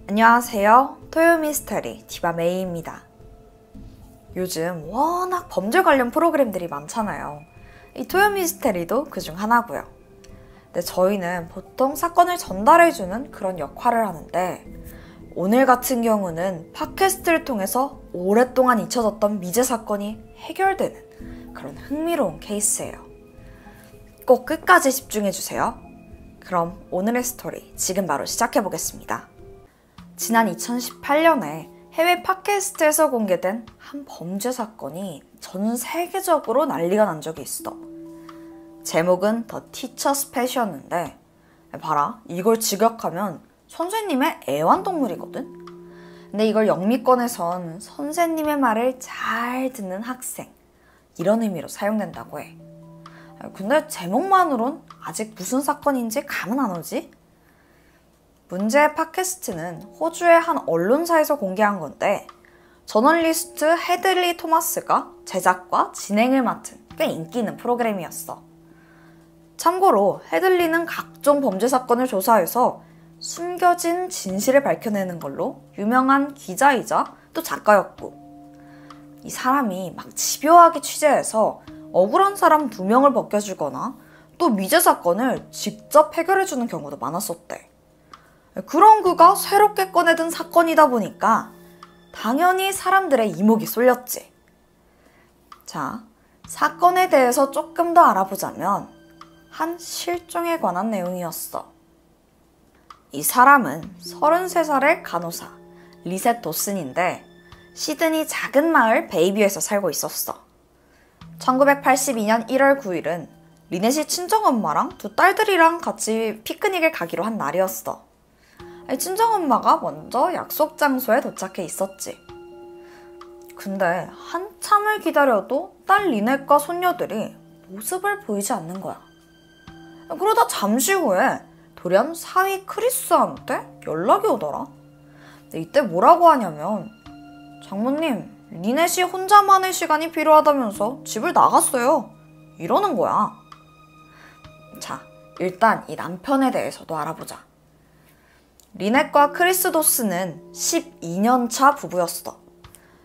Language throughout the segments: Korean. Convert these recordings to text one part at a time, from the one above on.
안녕하세요. 토요미스터리 디바메이입니다. 요즘 워낙 범죄 관련 프로그램들이 많잖아요. 이 토요미스터리도 그중 하나고요. 근데 저희는 보통 사건을 전달해주는 그런 역할을 하는데 오늘 같은 경우는 팟캐스트를 통해서 오랫동안 잊혀졌던 미제 사건이 해결되는 그런 흥미로운 케이스예요. 꼭 끝까지 집중해주세요. 그럼 오늘의 스토리 지금 바로 시작해보겠습니다. 지난 2018년에 해외 팟캐스트에서 공개된 한 범죄 사건이 전 세계적으로 난리가 난 적이 있어. 제목은 더 티처스 펫이었는데 봐라, 이걸 직역하면 선생님의 애완동물이거든? 근데 이걸 영미권에선 선생님의 말을 잘 듣는 학생, 이런 의미로 사용된다고 해. 근데 제목만으론 아직 무슨 사건인지 감은 안 오지? 문제의 팟캐스트는 호주의 한 언론사에서 공개한 건데 저널리스트 헤들리 토마스가 제작과 진행을 맡은 꽤 인기 있는 프로그램이었어. 참고로 헤들리는 각종 범죄 사건을 조사해서 숨겨진 진실을 밝혀내는 걸로 유명한 기자이자 또 작가였고, 이 사람이 막 집요하게 취재해서 억울한 사람 2명을 벗겨주거나 또 미제 사건을 직접 해결해주는 경우도 많았었대. 그런 그가 새롭게 꺼내든 사건이다 보니까 당연히 사람들의 이목이 쏠렸지. 자, 사건에 대해서 조금 더 알아보자면 한 실종에 관한 내용이었어. 이 사람은 33살의 간호사 리셋 도슨인데 시드니 작은 마을 베이비에서 살고 있었어. 1982년 1월 9일은 리넷이 친정엄마랑 2 딸들이랑 같이 피크닉을 가기로 한 날이었어. 친정엄마가 먼저 약속 장소에 도착해 있었지. 근데 한참을 기다려도 딸 리넷과 손녀들이 모습을 보이지 않는 거야. 그러다 잠시 후에 돌연 사위 크리스한테 연락이 오더라. 이때 뭐라고 하냐면, 장모님, 리넷이 혼자만의 시간이 필요하다면서 집을 나갔어요. 이러는 거야. 자, 일단 이 남편에 대해서도 알아보자. 리넷과 크리스 도스는 12년차 부부였어.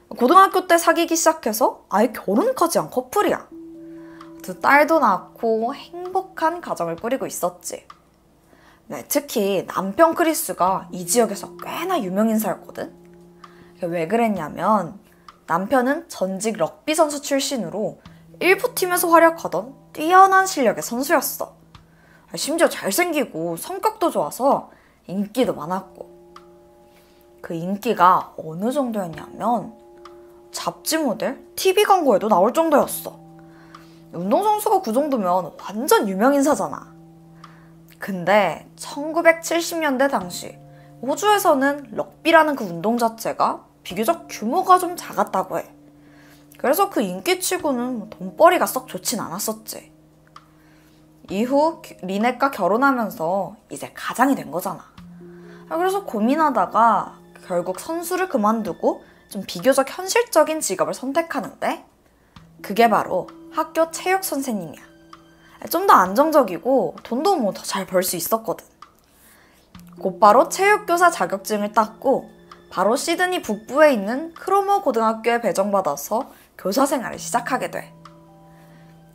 고등학교 때 사귀기 시작해서 아예 결혼까지 한 커플이야. 2 딸도 낳고 행복한 가정을 꾸리고 있었지. 네, 특히 남편 크리스가 이 지역에서 꽤나 유명 인사였거든. 왜 그랬냐면 남편은 전직 럭비 선수 출신으로 일부 팀에서 활약하던 뛰어난 실력의 선수였어. 심지어 잘생기고 성격도 좋아서 인기도 많았고, 그 인기가 어느 정도였냐면 잡지 모델, TV 광고에도 나올 정도였어. 운동선수가 그 정도면 완전 유명인사잖아. 근데 1970년대 당시 호주에서는 럭비라는 그 운동 자체가 비교적 규모가 좀 작았다고 해. 그래서 그 인기치고는 돈벌이가 썩 좋진 않았었지. 이후 리넷과 결혼하면서 이제 가장이 된 거잖아. 그래서 고민하다가 결국 선수를 그만두고 좀 비교적 현실적인 직업을 선택하는데 그게 바로 학교 체육 선생님이야. 좀 더 안정적이고 돈도 뭐 더 잘 벌 수 있었거든. 곧바로 체육교사 자격증을 땄고 바로 시드니 북부에 있는 크로머 고등학교에 배정받아서 교사 생활을 시작하게 돼.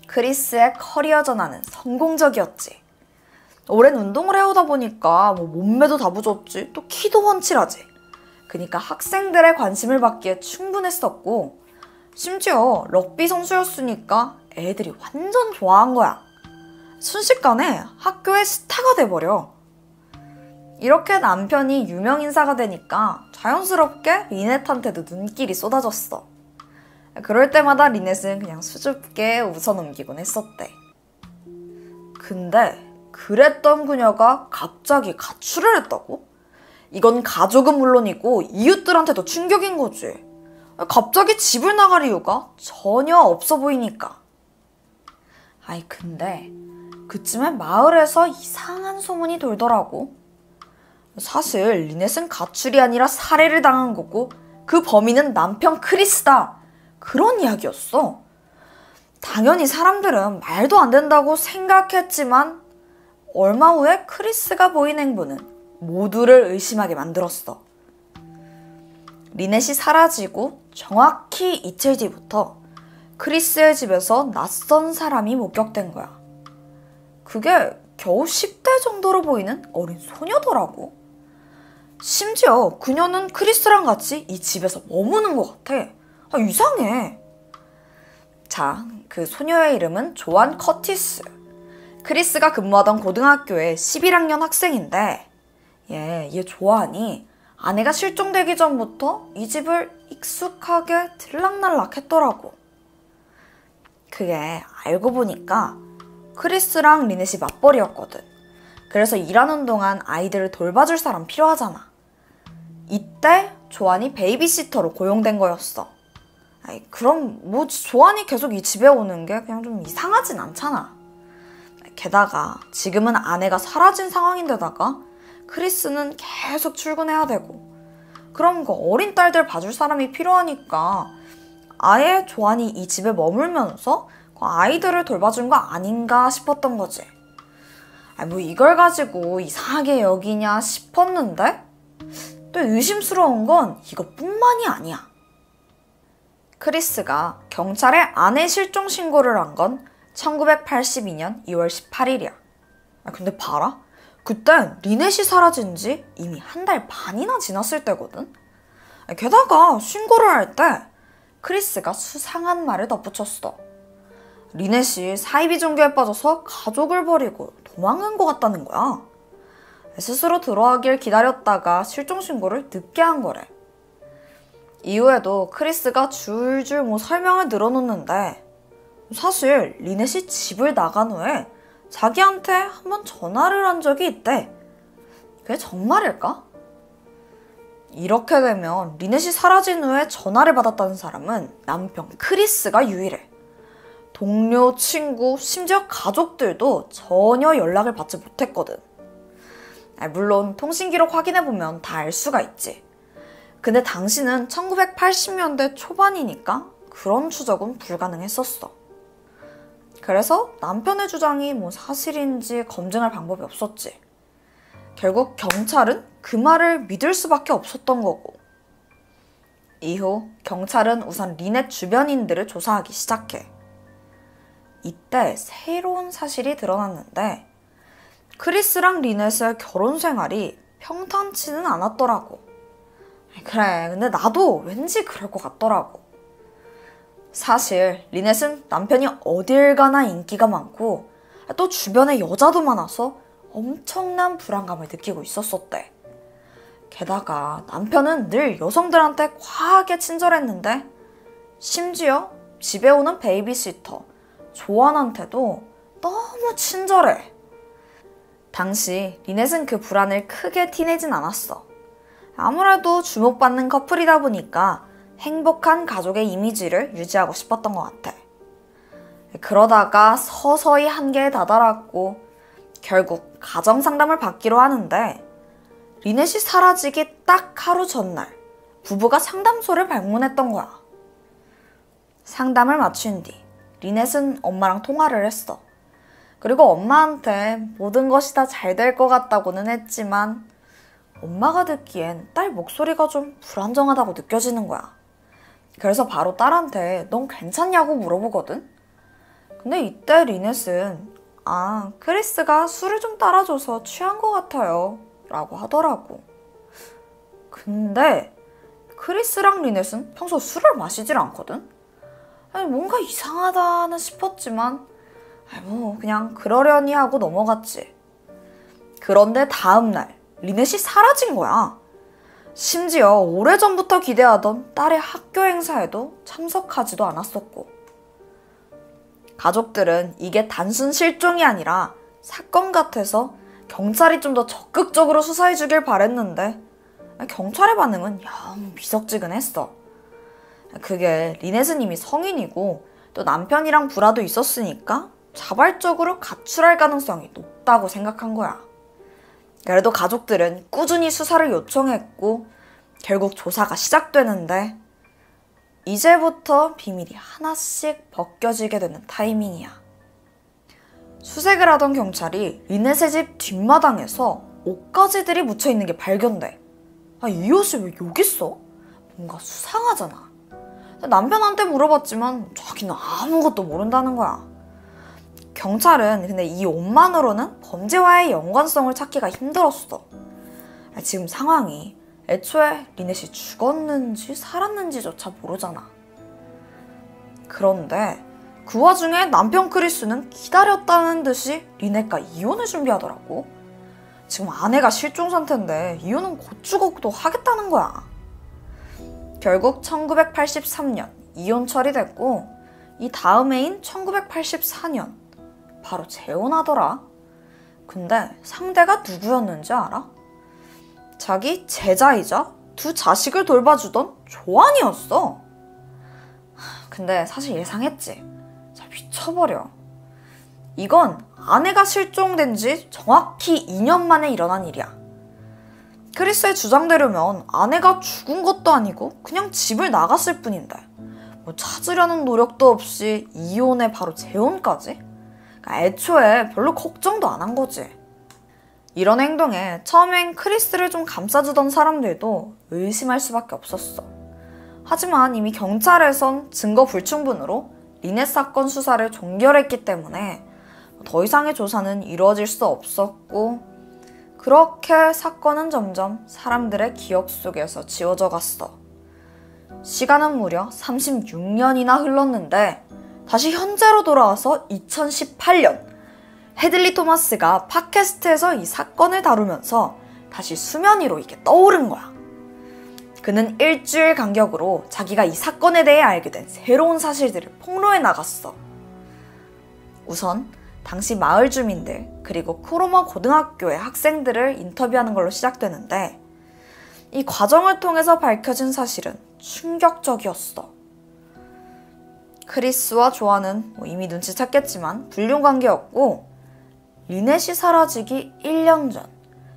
크리스의 커리어 전환은 성공적이었지. 오랜 운동을 해오다 보니까 몸매도 다부졌지, 또 키도 훤칠하지. 그러니까 학생들의 관심을 받기에 충분했었고, 심지어 럭비 선수였으니까 애들이 완전 좋아한 거야. 순식간에 학교의 스타가 돼버려. 이렇게 남편이 유명인사가 되니까 자연스럽게 리넷한테도 눈길이 쏟아졌어. 그럴 때마다 리넷은 그냥 수줍게 웃어넘기곤 했었대. 근데 그랬던 그녀가 갑자기 가출을 했다고? 이건 가족은 물론이고 이웃들한테도 충격인 거지. 갑자기 집을 나갈 이유가 전혀 없어 보이니까. 근데 그쯤에 마을에서 이상한 소문이 돌더라고. 사실 리넷은 가출이 아니라 살해를 당한 거고 그 범인은 남편 크리스다, 그런 이야기였어. 당연히 사람들은 말도 안 된다고 생각했지만 얼마 후에 크리스가 보인 행보는 모두를 의심하게 만들었어. 리넷이 사라지고 정확히 이틀 뒤부터 크리스의 집에서 낯선 사람이 목격된 거야. 그게 겨우 10대 정도로 보이는 어린 소녀더라고. 심지어 그녀는 크리스랑 같이 이 집에서 머무는 것 같아. 이상해. 자, 그 소녀의 이름은 조안 커티스. 크리스가 근무하던 고등학교의 11학년 학생인데 얘 조안이 아내가 실종되기 전부터 이 집을 익숙하게 들락날락 했더라고. 그게 알고 보니까 크리스랑 리넷이 맞벌이였거든. 그래서 일하는 동안 아이들을 돌봐줄 사람 필요하잖아. 이때 조안이 베이비시터로 고용된 거였어. 그럼 뭐 조안이 계속 이 집에 오는 게 그냥 좀 이상하진 않잖아. 게다가 지금은 아내가 사라진 상황인데다가 크리스는 계속 출근해야 되고, 그럼 그 어린 딸들 봐줄 사람이 필요하니까 아예 조안이 이 집에 머물면서 그 아이들을 돌봐준 거 아닌가 싶었던 거지. 뭐 이걸 가지고 이상하게 여기냐 싶었는데 또 의심스러운 건 이것뿐만이 아니야. 크리스가 경찰에 아내 실종 신고를 한 건 1982년 2월 18일이야. 근데 봐라. 그땐 리넷이 사라진 지 이미 한 달 반이나 지났을 때거든. 게다가 신고를 할 때 크리스가 수상한 말을 덧붙였어. 리넷이 사이비 종교에 빠져서 가족을 버리고 도망간 것 같다는 거야. 스스로 들어가길 기다렸다가 실종 신고를 늦게 한 거래. 이후에도 크리스가 줄줄 설명을 늘어놓는데 사실 리넷이 집을 나간 후에 자기한테 한번 전화를 한 적이 있대. 그게 정말일까? 이렇게 되면 리넷이 사라진 후에 전화를 받았다는 사람은 남편 크리스가 유일해. 동료, 친구, 심지어 가족들도 전혀 연락을 받지 못했거든. 물론 통신기록 확인해보면 다 알 수가 있지. 근데 당시는 1980년대 초반이니까 그런 추적은 불가능했었어. 그래서 남편의 주장이 사실인지 검증할 방법이 없었지. 결국 경찰은 그 말을 믿을 수밖에 없었던 거고. 이후 경찰은 우선 리넷 주변인들을 조사하기 시작해. 이때 새로운 사실이 드러났는데 크리스랑 리넷의 결혼 생활이 평탄치는 않았더라고. 그래, 근데 나도 왠지 그럴 것 같더라고. 사실 리넷은 남편이 어딜 가나 인기가 많고 또 주변에 여자도 많아서 엄청난 불안감을 느끼고 있었었대. 게다가 남편은 늘 여성들한테 과하게 친절했는데 심지어 집에 오는 베이비시터 조안한테도 너무 친절해. 당시 리넷은 그 불안을 크게 티내진 않았어. 아무래도 주목받는 커플이다 보니까 행복한 가족의 이미지를 유지하고 싶었던 것 같아. 그러다가 서서히 한계에 다다랐고 결국 가정상담을 받기로 하는데 리넷이 사라지기 딱 하루 전날 부부가 상담소를 방문했던 거야. 상담을 마친 뒤 리넷은 엄마랑 통화를 했어. 그리고 엄마한테 모든 것이 다 잘 될 것 같다고는 했지만 엄마가 듣기엔 딸 목소리가 좀 불안정하다고 느껴지는 거야. 그래서 바로 딸한테 넌 괜찮냐고 물어보거든? 근데 이때 리넷은 크리스가 술을 좀 따라줘서 취한 것 같아요 라고 하더라고. 근데 크리스랑 리넷은 평소 술을 마시질 않거든? 뭔가 이상하다는 싶었지만 그냥 그러려니 하고 넘어갔지. 그런데 다음날 리넷이 사라진 거야. 심지어 오래전부터 기대하던 딸의 학교 행사에도 참석하지도 않았었고. 가족들은 이게 단순 실종이 아니라 사건 같아서 경찰이 좀 더 적극적으로 수사해 주길 바랬는데 경찰의 반응은 영 미적지근했어. 그게 리넷은 이미 성인이고 또 남편이랑 불화도 있었으니까 자발적으로 가출할 가능성이 높다고 생각한 거야. 그래도 가족들은 꾸준히 수사를 요청했고 결국 조사가 시작되는데 이제부터 비밀이 하나씩 벗겨지게 되는 타이밍이야. 수색을 하던 경찰이 리넷의 집 뒷마당에서 옷가지들이 묻혀있는 게 발견돼. 이 옷이 왜 여기 있어? 뭔가 수상하잖아. 남편한테 물어봤지만 자기는 아무것도 모른다는 거야. 경찰은 근데 이 옷만으로는 범죄와의 연관성을 찾기가 힘들었어. 지금 상황이 애초에 리넷이 죽었는지 살았는지조차 모르잖아. 그런데 그 와중에 남편 크리스는 기다렸다는 듯이 리넷과 이혼을 준비하더라고. 지금 아내가 실종 상태인데 이혼은 곧죽어도 하겠다는 거야. 결국 1983년 이혼 처리됐고 이 다음 해인 1984년 바로 재혼하더라. 근데 상대가 누구였는지 알아? 자기 제자이자 두 자식을 돌봐주던 조안이었어. 근데 사실 예상했지. 자, 미쳐버려. 이건 아내가 실종된 지 정확히 2년 만에 일어난 일이야. 크리스의 주장대로면 아내가 죽은 것도 아니고 그냥 집을 나갔을 뿐인데 뭐 찾으려는 노력도 없이 이혼에 바로 재혼까지? 그러니까 애초에 별로 걱정도 안 한 거지. 이런 행동에 처음엔 크리스를 좀 감싸주던 사람들도 의심할 수밖에 없었어. 하지만 이미 경찰에선 증거 불충분으로 리넷 사건 수사를 종결했기 때문에 더 이상의 조사는 이루어질 수 없었고 그렇게 사건은 점점 사람들의 기억 속에서 지워져 갔어. 시간은 무려 36년이나 흘렀는데 다시 현재로 돌아와서 2018년 헤들리 토마스가 팟캐스트에서 이 사건을 다루면서 다시 수면 위로 이게 떠오른 거야. 그는 일주일 간격으로 자기가 이 사건에 대해 알게 된 새로운 사실들을 폭로해 나갔어. 우선 당시 마을 주민들 그리고 크로머 고등학교의 학생들을 인터뷰하는 걸로 시작되는데 이 과정을 통해서 밝혀진 사실은 충격적이었어. 크리스와 조안은 이미 눈치챘겠지만 불륜관계였고 리넷이 사라지기 1년 전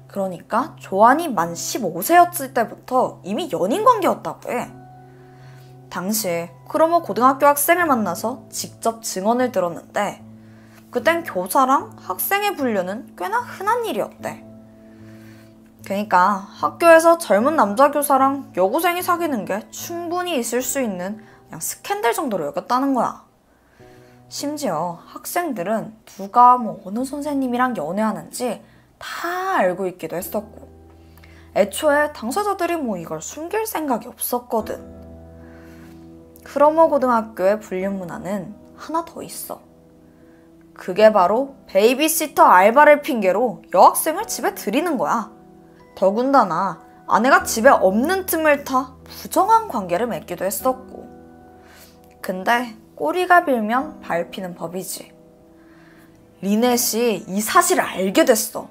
그러니까 조안이 만 15세였을 때부터 이미 연인관계였다고 해. 당시 크로머 고등학교 학생을 만나서 직접 증언을 들었는데 그땐 교사랑 학생의 불륜은 꽤나 흔한 일이었대. 그러니까 학교에서 젊은 남자 교사랑 여고생이 사귀는 게 충분히 있을 수 있는 그냥 스캔들 정도로 여겼다는 거야. 심지어 학생들은 누가 어느 선생님이랑 연애하는지 다 알고 있기도 했었고 애초에 당사자들이 이걸 숨길 생각이 없었거든. 크로머 고등학교의 불륜 문화는 하나 더 있어. 그게 바로 베이비시터 알바를 핑계로 여학생을 집에 들이는 거야. 더군다나 아내가 집에 없는 틈을 타 부정한 관계를 맺기도 했었고. 근데 꼬리가 빌면 밟히는 법이지. 리넷이 이 사실을 알게 됐어.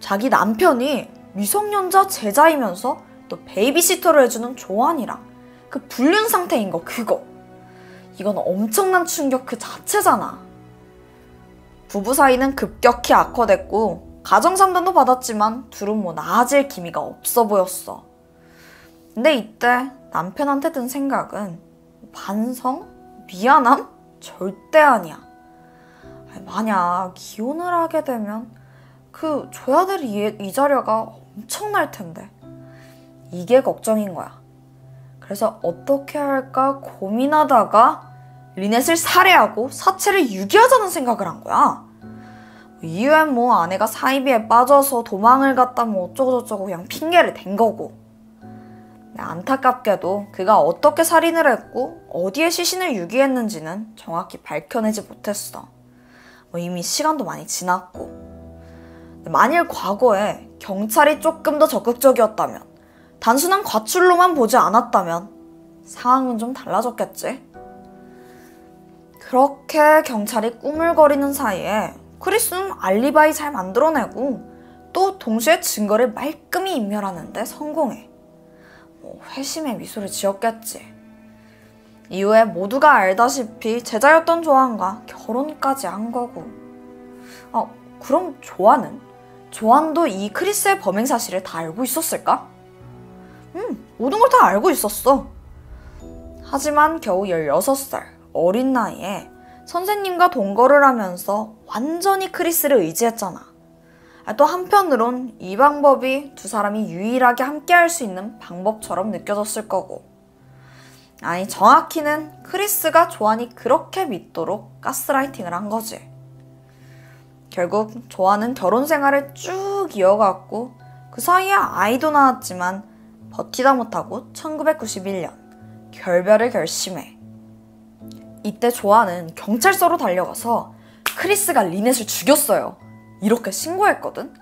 자기 남편이 미성년자 제자이면서 또 베이비시터를 해주는 조안이랑 그 불륜 상태인 거 그거. 이건 엄청난 충격 그 자체잖아. 부부 사이는 급격히 악화됐고 가정 상담도 받았지만 둘은 나아질 기미가 없어 보였어. 근데 이때 남편한테 든 생각은 반성? 미안함? 절대 아니야. 만약 이혼을 하게 되면 그 줘야 될 이자료가 엄청날 텐데 이게 걱정인 거야. 그래서 어떻게 할까 고민하다가 리넷을 살해하고 사체를 유기하자는 생각을 한 거야. 이후엔 아내가 사이비에 빠져서 도망을 갔다 어쩌고저쩌고 그냥 핑계를 댄 거고. 안타깝게도 그가 어떻게 살인을 했고 어디에 시신을 유기했는지는 정확히 밝혀내지 못했어. 이미 시간도 많이 지났고. 만일 과거에 경찰이 조금 더 적극적이었다면 단순한 과출로만 보지 않았다면 상황은 좀 달라졌겠지. 그렇게 경찰이 꾸물거리는 사이에 크리스는 알리바이 잘 만들어내고 또 동시에 증거를 말끔히 인멸하는데 성공해. 회심의 미소를 지었겠지. 이후에 모두가 알다시피 제자였던 조안과 결혼까지 한 거고. 그럼 조안은? 조안도 이 크리스의 범행 사실을 다 알고 있었을까? 모든 걸 다 알고 있었어. 하지만 겨우 16살 어린 나이에 선생님과 동거를 하면서 완전히 크리스를 의지했잖아. 또 한편으론 이 방법이 두 사람이 유일하게 함께할 수 있는 방법처럼 느껴졌을 거고. 아니, 정확히는 크리스가 조안이 그렇게 믿도록 가스라이팅을 한 거지. 결국 조안은 결혼 생활을 쭉 이어갔고 그 사이에 아이도 낳았지만 버티다 못하고 1991년 결별을 결심해. 이때 조안은 경찰서로 달려가서 크리스가 리넷을 죽였어요, 이렇게 신고했거든?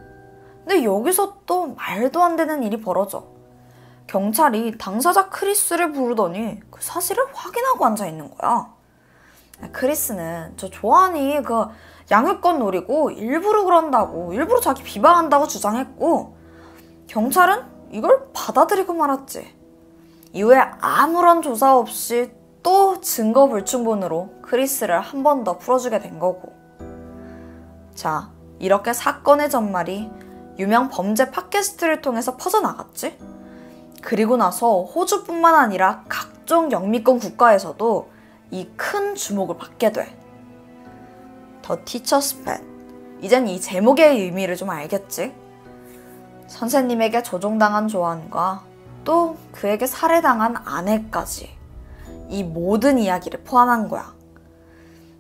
근데 여기서 또 말도 안 되는 일이 벌어져. 경찰이 당사자 크리스를 부르더니 그 사실을 확인하고 앉아있는 거야. 크리스는 저 조안이 그 양육권 노리고 일부러 그런다고, 일부러 자기 비방한다고 주장했고, 경찰은 이걸 받아들이고 말았지. 이후에 아무런 조사 없이 또 증거 불충분으로 크리스를 한 번 더 풀어주게 된 거고. 자, 이렇게 사건의 전말이 유명 범죄 팟캐스트를 통해서 퍼져나갔지? 그리고 나서 호주뿐만 아니라 각종 영미권 국가에서도 이 큰 주목을 받게 돼. The Teacher's Pet. 이젠 이 제목의 의미를 좀 알겠지? 선생님에게 조종당한 조안과 또 그에게 살해당한 아내까지, 이 모든 이야기를 포함한 거야.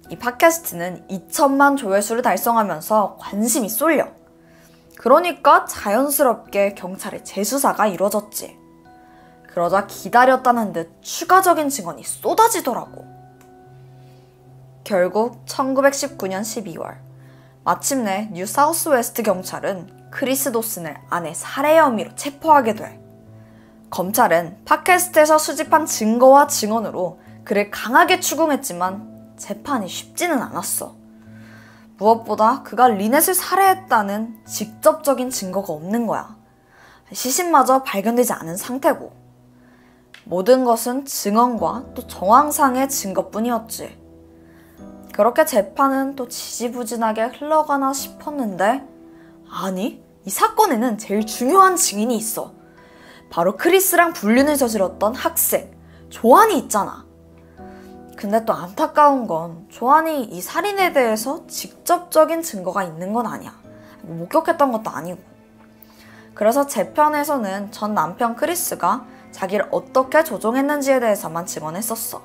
이 팟캐스트는 2천만 조회수를 달성하면서 관심이 쏠려. 그러니까 자연스럽게 경찰의 재수사가 이루어졌지. 그러자 기다렸다는 듯 추가적인 증언이 쏟아지더라고. 결국 1919년 12월 마침내 뉴 사우스 웨스트 경찰은 크리스 도슨을 아내 살해 혐의로 체포하게 돼. 검찰은 팟캐스트에서 수집한 증거와 증언으로 그를 강하게 추궁했지만 재판이 쉽지는 않았어. 무엇보다 그가 리넷을 살해했다는 직접적인 증거가 없는 거야. 시신마저 발견되지 않은 상태고. 모든 것은 증언과 또 정황상의 증거뿐이었지. 그렇게 재판은 또 지지부진하게 흘러가나 싶었는데, 아니, 이 사건에는 제일 중요한 증인이 있어. 바로 크리스랑 불륜을 저질렀던 학생 조안이 있잖아. 근데 또 안타까운 건 조안이 이 살인에 대해서 직접적인 증거가 있는 건 아니야. 목격했던 것도 아니고. 그래서 재판에서는 전 남편 크리스가 자기를 어떻게 조종했는지에 대해서만 증언했었어.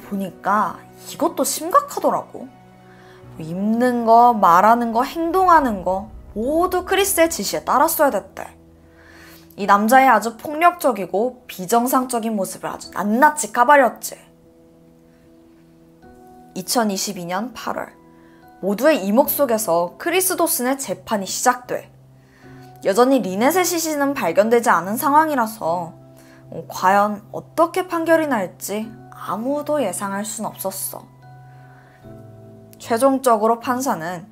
보니까 이것도 심각하더라고. 입는 거, 말하는 거, 행동하는 거 모두 크리스의 지시에 따랐어야 됐대. 이 남자의 아주 폭력적이고 비정상적인 모습을 아주 낱낱이 까발렸지. 2022년 8월 모두의 이목 속에서 크리스 도슨의 재판이 시작돼. 여전히 리넷의 시신은 발견되지 않은 상황이라서 과연 어떻게 판결이 날지 아무도 예상할 순 없었어. 최종적으로 판사는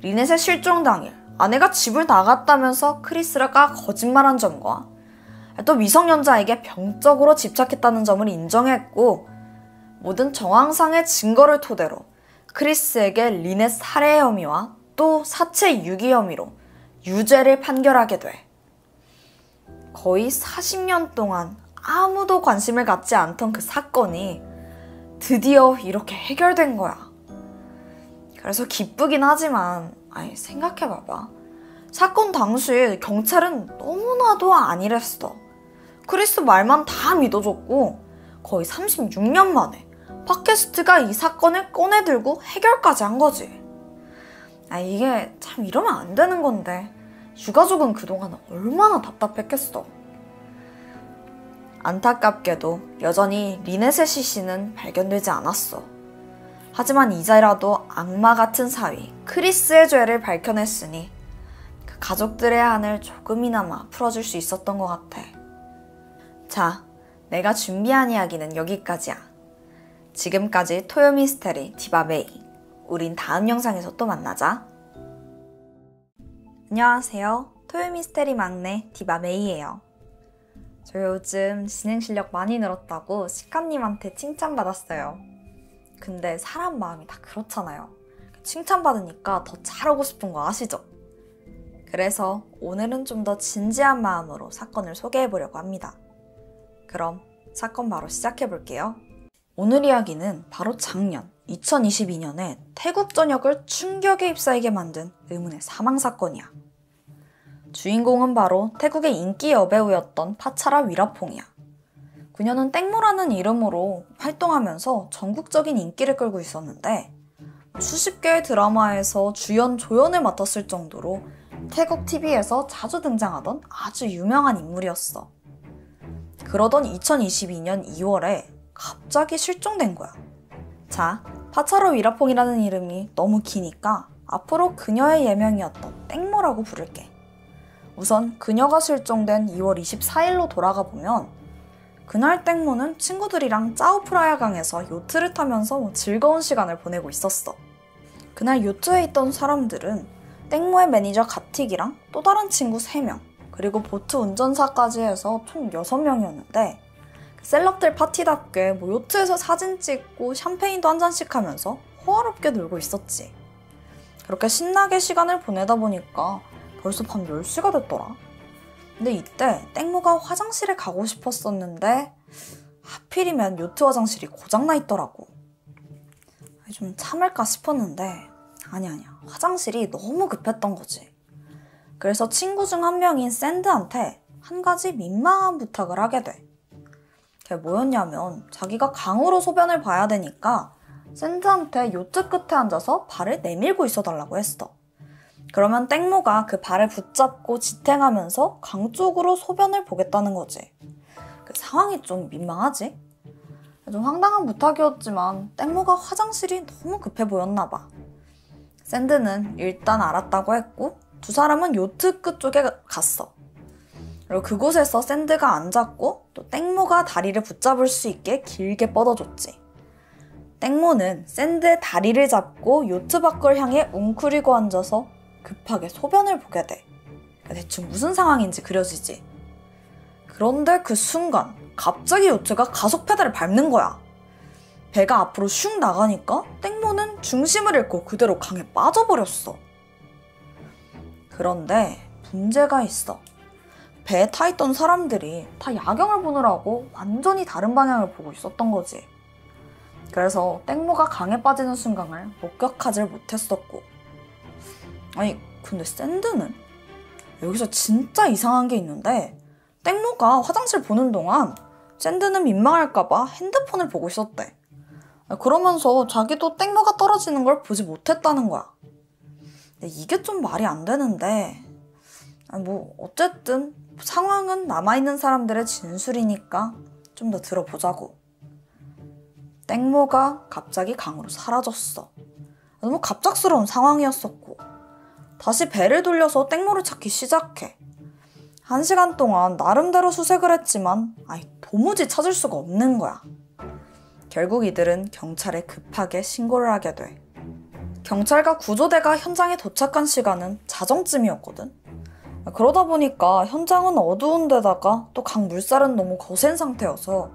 리넷의 실종 당일 아내가 집을 나갔다면서 크리스가 거짓말한 점과 또 미성년자에게 병적으로 집착했다는 점을 인정했고, 모든 정황상의 증거를 토대로 크리스에게 리넷 살해 혐의와 또 사체 유기 혐의로 유죄를 판결하게 돼. 거의 40년 동안 아무도 관심을 갖지 않던 그 사건이 드디어 이렇게 해결된 거야. 그래서 기쁘긴 하지만 생각해봐봐. 사건 당시 경찰은 너무나도 안일했어. 크리스 말만 다 믿어줬고 거의 36년 만에 팟캐스트가 이 사건을 꺼내들고 해결까지 한 거지. 이게 참 이러면 안 되는 건데 유가족은 그동안 얼마나 답답했겠어. 안타깝게도 여전히 리넷의 시신은 발견되지 않았어. 하지만 이제라도 악마 같은 사위 크리스의 죄를 밝혀냈으니 그 가족들의 한을 조금이나마 풀어줄 수 있었던 것 같아. 자, 내가 준비한 이야기는 여기까지야. 지금까지 토요미스테리 디바메이. 우린 다음 영상에서 또 만나자. 안녕하세요. 토요미스테리 막내 디바메이예요. 저 요즘 진행 실력 많이 늘었다고 시카님한테 칭찬받았어요. 근데 사람 마음이 다 그렇잖아요. 칭찬받으니까 더 잘하고 싶은 거 아시죠? 그래서 오늘은 좀 더 진지한 마음으로 사건을 소개해보려고 합니다. 그럼 사건 바로 시작해볼게요. 오늘 이야기는 바로 작년 2022년에 태국 전역을 충격에 휩싸이게 만든 의문의 사망사건이야. 주인공은 바로 태국의 인기 여배우였던 파차라 위라퐁이야. 그녀는 땡모라는 이름으로 활동하면서 전국적인 인기를 끌고 있었는데 수십 개의 드라마에서 주연, 조연을 맡았을 정도로 태국 TV에서 자주 등장하던 아주 유명한 인물이었어. 그러던 2022년 2월에 갑자기 실종된 거야. 자, 파차라 위라퐁이라는 이름이 너무 기니까 앞으로 그녀의 예명이었던 땡모라고 부를게. 우선 그녀가 실종된 2월 24일로 돌아가 보면 그날 땡모는 친구들이랑 짜오프라야강에서 요트를 타면서 즐거운 시간을 보내고 있었어. 그날 요트에 있던 사람들은 땡모의 매니저 가틱이랑 또 다른 친구 3명, 그리고 보트 운전사까지 해서 총 6명이었는데 셀럽들 파티답게 요트에서 사진 찍고 샴페인도 한 잔씩 하면서 호화롭게 놀고 있었지. 그렇게 신나게 시간을 보내다 보니까 벌써 밤 10시가 됐더라. 근데 이때 땡모가 화장실에 가고 싶었었는데 하필이면 요트 화장실이 고장나 있더라고. 좀 참을까 싶었는데 아니야. 화장실이 너무 급했던 거지. 그래서 친구 중 한 명인 샌드한테 한 가지 민망한 부탁을 하게 돼. 그게 뭐였냐면 자기가 강으로 소변을 봐야 되니까 샌드한테 요트 끝에 앉아서 발을 내밀고 있어달라고 했어. 그러면 땡모가 그 발을 붙잡고 지탱하면서 강 쪽으로 소변을 보겠다는 거지. 그 상황이 좀 민망하지? 좀 황당한 부탁이었지만 땡모가 화장실이 너무 급해 보였나 봐. 샌드는 일단 알았다고 했고 두 사람은 요트 끝 쪽에 갔어. 그리고 그곳에서 샌드가 앉았고 또 땡모가 다리를 붙잡을 수 있게 길게 뻗어줬지. 땡모는 샌드의 다리를 잡고 요트 밖을 향해 웅크리고 앉아서 급하게 소변을 보게 돼. 대충 무슨 상황인지 그려지지. 그런데 그 순간 갑자기 요트가 가속 페달을 밟는 거야. 배가 앞으로 슉 나가니까 땡모는 중심을 잃고 그대로 강에 빠져버렸어. 그런데 문제가 있어. 배에 타있던 사람들이 다 야경을 보느라고 완전히 다른 방향을 보고 있었던 거지. 그래서 땡모가 강에 빠지는 순간을 목격하지 못했었고. 아니 근데 샌드는? 여기서 진짜 이상한 게 있는데 땡모가 화장실 보는 동안 샌드는 민망할까봐 핸드폰을 보고 있었대. 그러면서 자기도 땡모가 떨어지는 걸 보지 못했다는 거야. 근데 이게 좀 말이 안 되는데 어쨌든 상황은 남아있는 사람들의 진술이니까 좀 더 들어보자고. 땡모가 갑자기 강으로 사라졌어. 너무 갑작스러운 상황이었었고 다시 배를 돌려서 땡모를 찾기 시작해. 1시간 동안 나름대로 수색을 했지만 도무지 찾을 수가 없는 거야. 결국 이들은 경찰에 급하게 신고를 하게 돼. 경찰과 구조대가 현장에 도착한 시간은 자정쯤이었거든. 그러다 보니까 현장은 어두운 데다가 또 강 물살은 너무 거센 상태여서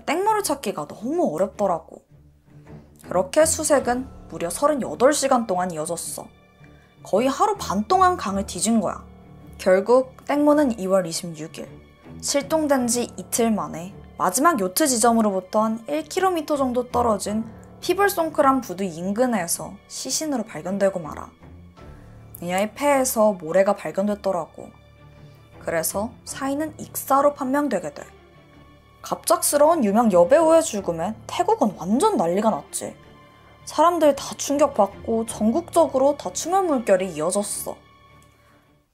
땡모를 찾기가 너무 어렵더라고. 그렇게 수색은 무려 38시간 동안 이어졌어. 거의 하루 반 동안 강을 뒤진 거야. 결국 땡모는 2월 26일 실종된 지 이틀 만에 마지막 요트 지점으로부터 한 1km 정도 떨어진 피블송크란 부두 인근에서 시신으로 발견되고 말아. 그녀의 폐에서 모래가 발견됐더라고. 그래서 사인은 익사로 판명되게 돼. 갑작스러운 유명 여배우의 죽음에 태국은 완전 난리가 났지. 사람들 다 충격받고 전국적으로 다충혈 물결이 이어졌어.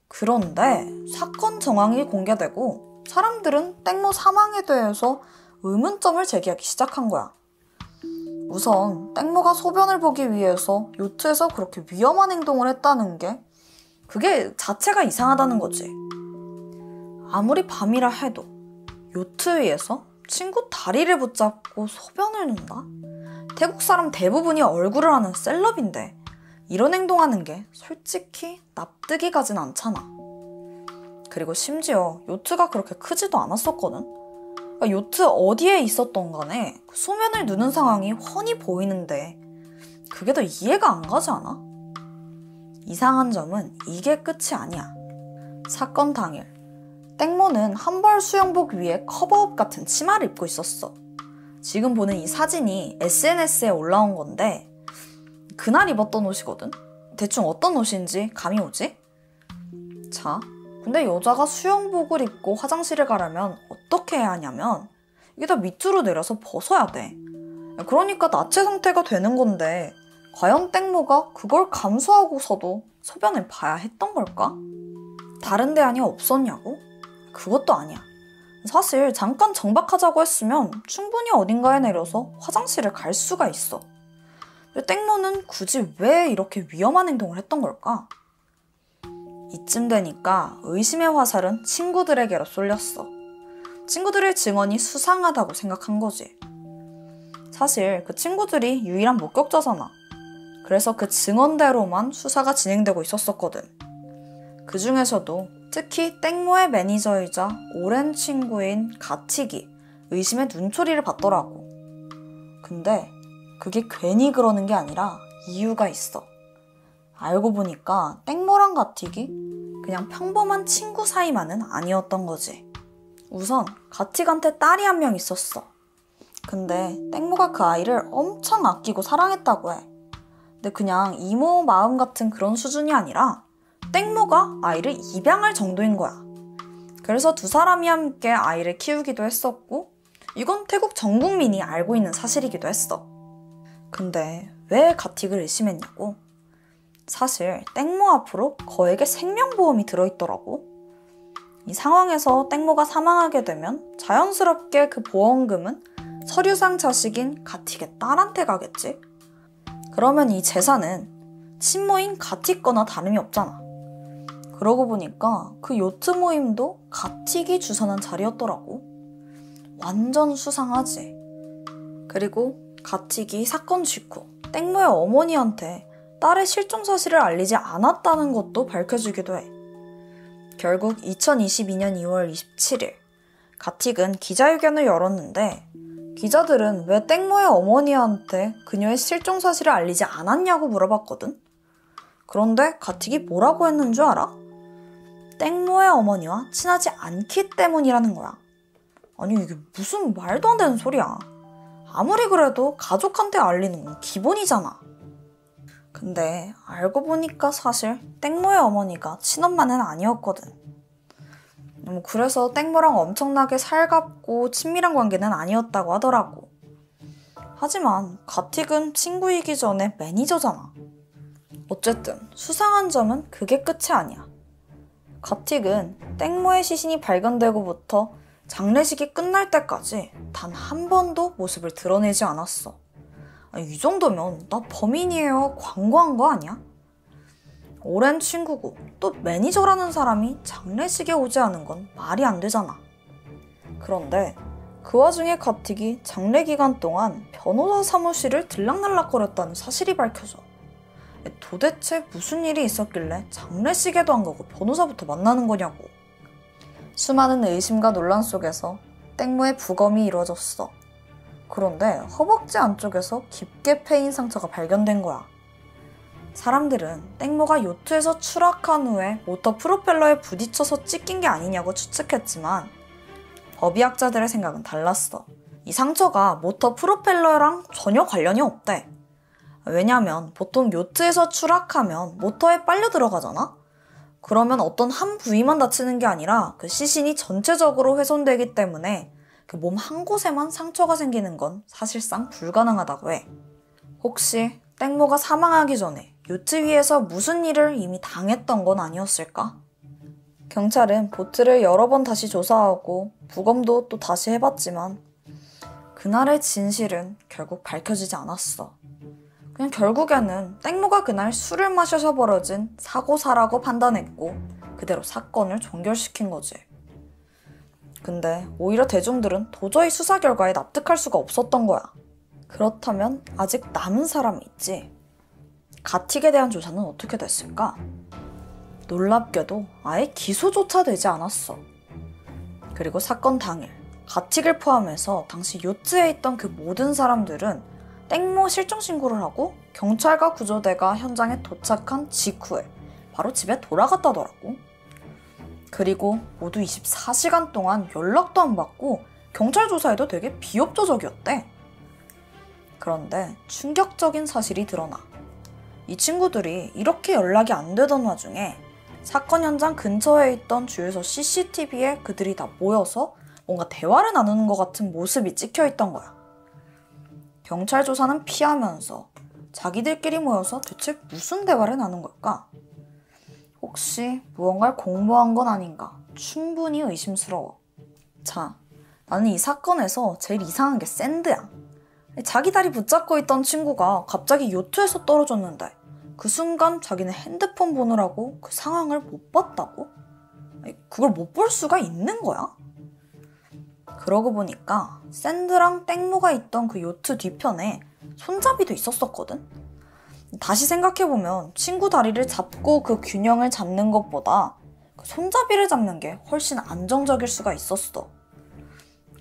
그런데 사건 정황이 공개되고 사람들은 땡모 사망에 대해서 의문점을 제기하기 시작한 거야. 우선 땡모가 소변을 보기 위해서 요트에서 그렇게 위험한 행동을 했다는 게 그게 자체가 이상하다는 거지. 아무리 밤이라 해도 요트 위에서 친구 다리를 붙잡고 소변을 넣는다? 태국 사람 대부분이 얼굴을 아는 셀럽인데 이런 행동하는 게 솔직히 납득이 가진 않잖아. 그리고 심지어 요트가 그렇게 크지도 않았었거든. 그러니까 요트 어디에 있었던 간에 소면을 누는 상황이 훤히 보이는데 그게 더 이해가 안 가지 않아? 이상한 점은 이게 끝이 아니야. 사건 당일 땡모는 한벌 수영복 위에 커버업 같은 치마를 입고 있었어. 지금 보는 이 사진이 SNS에 올라온 건데 그날 입었던 옷이거든? 대충 어떤 옷인지 감이 오지? 자, 근데 여자가 수영복을 입고 화장실을 가려면 어떻게 해야 하냐면 이게 다 밑으로 내려서 벗어야 돼. 그러니까 나체 상태가 되는 건데 과연 땡모가 그걸 감수하고서도 소변을 봐야 했던 걸까? 다른 대안이 없었냐고? 그것도 아니야. 사실 잠깐 정박하자고 했으면 충분히 어딘가에 내려서 화장실을 갈 수가 있어. 땡모는 굳이 왜 이렇게 위험한 행동을 했던 걸까? 이쯤 되니까 의심의 화살은 친구들에게로 쏠렸어. 친구들의 증언이 수상하다고 생각한 거지. 사실 그 친구들이 유일한 목격자잖아. 그래서 그 증언대로만 수사가 진행되고 있었거든. 그 중에서도 특히 땡모의 매니저이자 오랜 친구인 가틱이 의심의 눈초리를 받더라고. 근데 그게 괜히 그러는 게 아니라 이유가 있어. 알고 보니까 땡모랑 가틱이 그냥 평범한 친구 사이만은 아니었던 거지. 우선 가틱한테 딸이 한 명 있었어. 근데 땡모가 그 아이를 엄청 아끼고 사랑했다고 해. 근데 그냥 이모 마음 같은 그런 수준이 아니라 땡모가 아이를 입양할 정도인 거야. 그래서 두 사람이 함께 아이를 키우기도 했었고 이건 태국 전 국민이 알고 있는 사실이기도 했어. 근데 왜 가틱을 의심했냐고? 사실 땡모 앞으로 거액의 생명보험이 들어있더라고. 이 상황에서 땡모가 사망하게 되면 자연스럽게 그 보험금은 서류상 자식인 가틱의 딸한테 가겠지? 그러면 이 재산은 친모인 가틱 거나 다름이 없잖아. 그러고 보니까 그 요트 모임도 가틱이 주선한 자리였더라고. 완전 수상하지. 그리고 가틱이 사건 직후 땡모의 어머니한테 딸의 실종 사실을 알리지 않았다는 것도 밝혀지기도 해. 결국 2022년 2월 27일 가틱은 기자회견을 열었는데 기자들은 왜 땡모의 어머니한테 그녀의 실종 사실을 알리지 않았냐고 물어봤거든. 그런데 가틱이 뭐라고 했는 줄 알아? 땡모의 어머니와 친하지 않기 때문이라는 거야. 아니 이게 무슨 말도 안 되는 소리야. 아무리 그래도 가족한테 알리는 건 기본이잖아. 근데 알고 보니까 사실 땡모의 어머니가 친엄마는 아니었거든. 그래서 땡모랑 엄청나게 살갑고 친밀한 관계는 아니었다고 하더라고. 하지만 가틱은 친구이기 전에 매니저잖아. 어쨌든 수상한 점은 그게 끝이 아니야. 가틱은 땡모의 시신이 발견되고부터 장례식이 끝날 때까지 단 한 번도 모습을 드러내지 않았어. 이 정도면 나 범인이에요 광고한 거 아니야? 오랜 친구고 또 매니저라는 사람이 장례식에 오지 않은 건 말이 안 되잖아. 그런데 그 와중에 가틱이 장례 기간 동안 변호사 사무실을 들락날락거렸다는 사실이 밝혀져. 도대체 무슨 일이 있었길래 장례식에도 안 가고 변호사부터 만나는 거냐고. 수많은 의심과 논란 속에서 땡모의 부검이 이루어졌어. 그런데 허벅지 안쪽에서 깊게 패인 상처가 발견된 거야. 사람들은 땡모가 요트에서 추락한 후에 모터 프로펠러에 부딪혀서 찢긴 게 아니냐고 추측했지만 법의학자들의 생각은 달랐어. 이 상처가 모터 프로펠러랑 전혀 관련이 없대. 왜냐면 보통 요트에서 추락하면 모터에 빨려 들어가잖아? 그러면 어떤 한 부위만 다치는 게 아니라 그 시신이 전체적으로 훼손되기 때문에 그 몸 한 곳에만 상처가 생기는 건 사실상 불가능하다고 해. 혹시 땡모가 사망하기 전에 요트 위에서 무슨 일을 이미 당했던 건 아니었을까? 경찰은 보트를 여러 번 다시 조사하고 부검도 또 다시 해봤지만 그날의 진실은 결국 밝혀지지 않았어. 그냥 결국에는 땡모가 그날 술을 마셔서 벌어진 사고사라고 판단했고 그대로 사건을 종결시킨 거지. 근데 오히려 대중들은 도저히 수사 결과에 납득할 수가 없었던 거야. 그렇다면 아직 남은 사람이 있지. 가틱에 대한 조사는 어떻게 됐을까? 놀랍게도 아예 기소조차 되지 않았어. 그리고 사건 당일 가틱을 포함해서 당시 요트에 있던 그 모든 사람들은 땡모 실종 신고를 하고 경찰과 구조대가 현장에 도착한 직후에 바로 집에 돌아갔다더라고. 그리고 모두 24시간 동안 연락도 안 받고 경찰 조사에도 되게 비협조적이었대. 그런데 충격적인 사실이 드러나. 이 친구들이 이렇게 연락이 안 되던 와중에 사건 현장 근처에 있던 주유소 CCTV에 그들이 다 모여서 뭔가 대화를 나누는 것 같은 모습이 찍혀 있던 거야. 경찰 조사는 피하면서 자기들끼리 모여서 대체 무슨 대화를 나눈 걸까? 혹시 무언가를 공모한 건 아닌가? 충분히 의심스러워. 자, 나는 이 사건에서 제일 이상한 게 샌드야. 자기 다리 붙잡고 있던 친구가 갑자기 요트에서 떨어졌는데 그 순간 자기는 핸드폰 보느라고 그 상황을 못 봤다고? 그걸 못 볼 수가 있는 거야? 그러고 보니까 샌드랑 땡모가 있던 그 요트 뒤편에 손잡이도 있었었거든? 다시 생각해보면 친구 다리를 잡고 그 균형을 잡는 것보다 그 손잡이를 잡는 게 훨씬 안정적일 수가 있었어.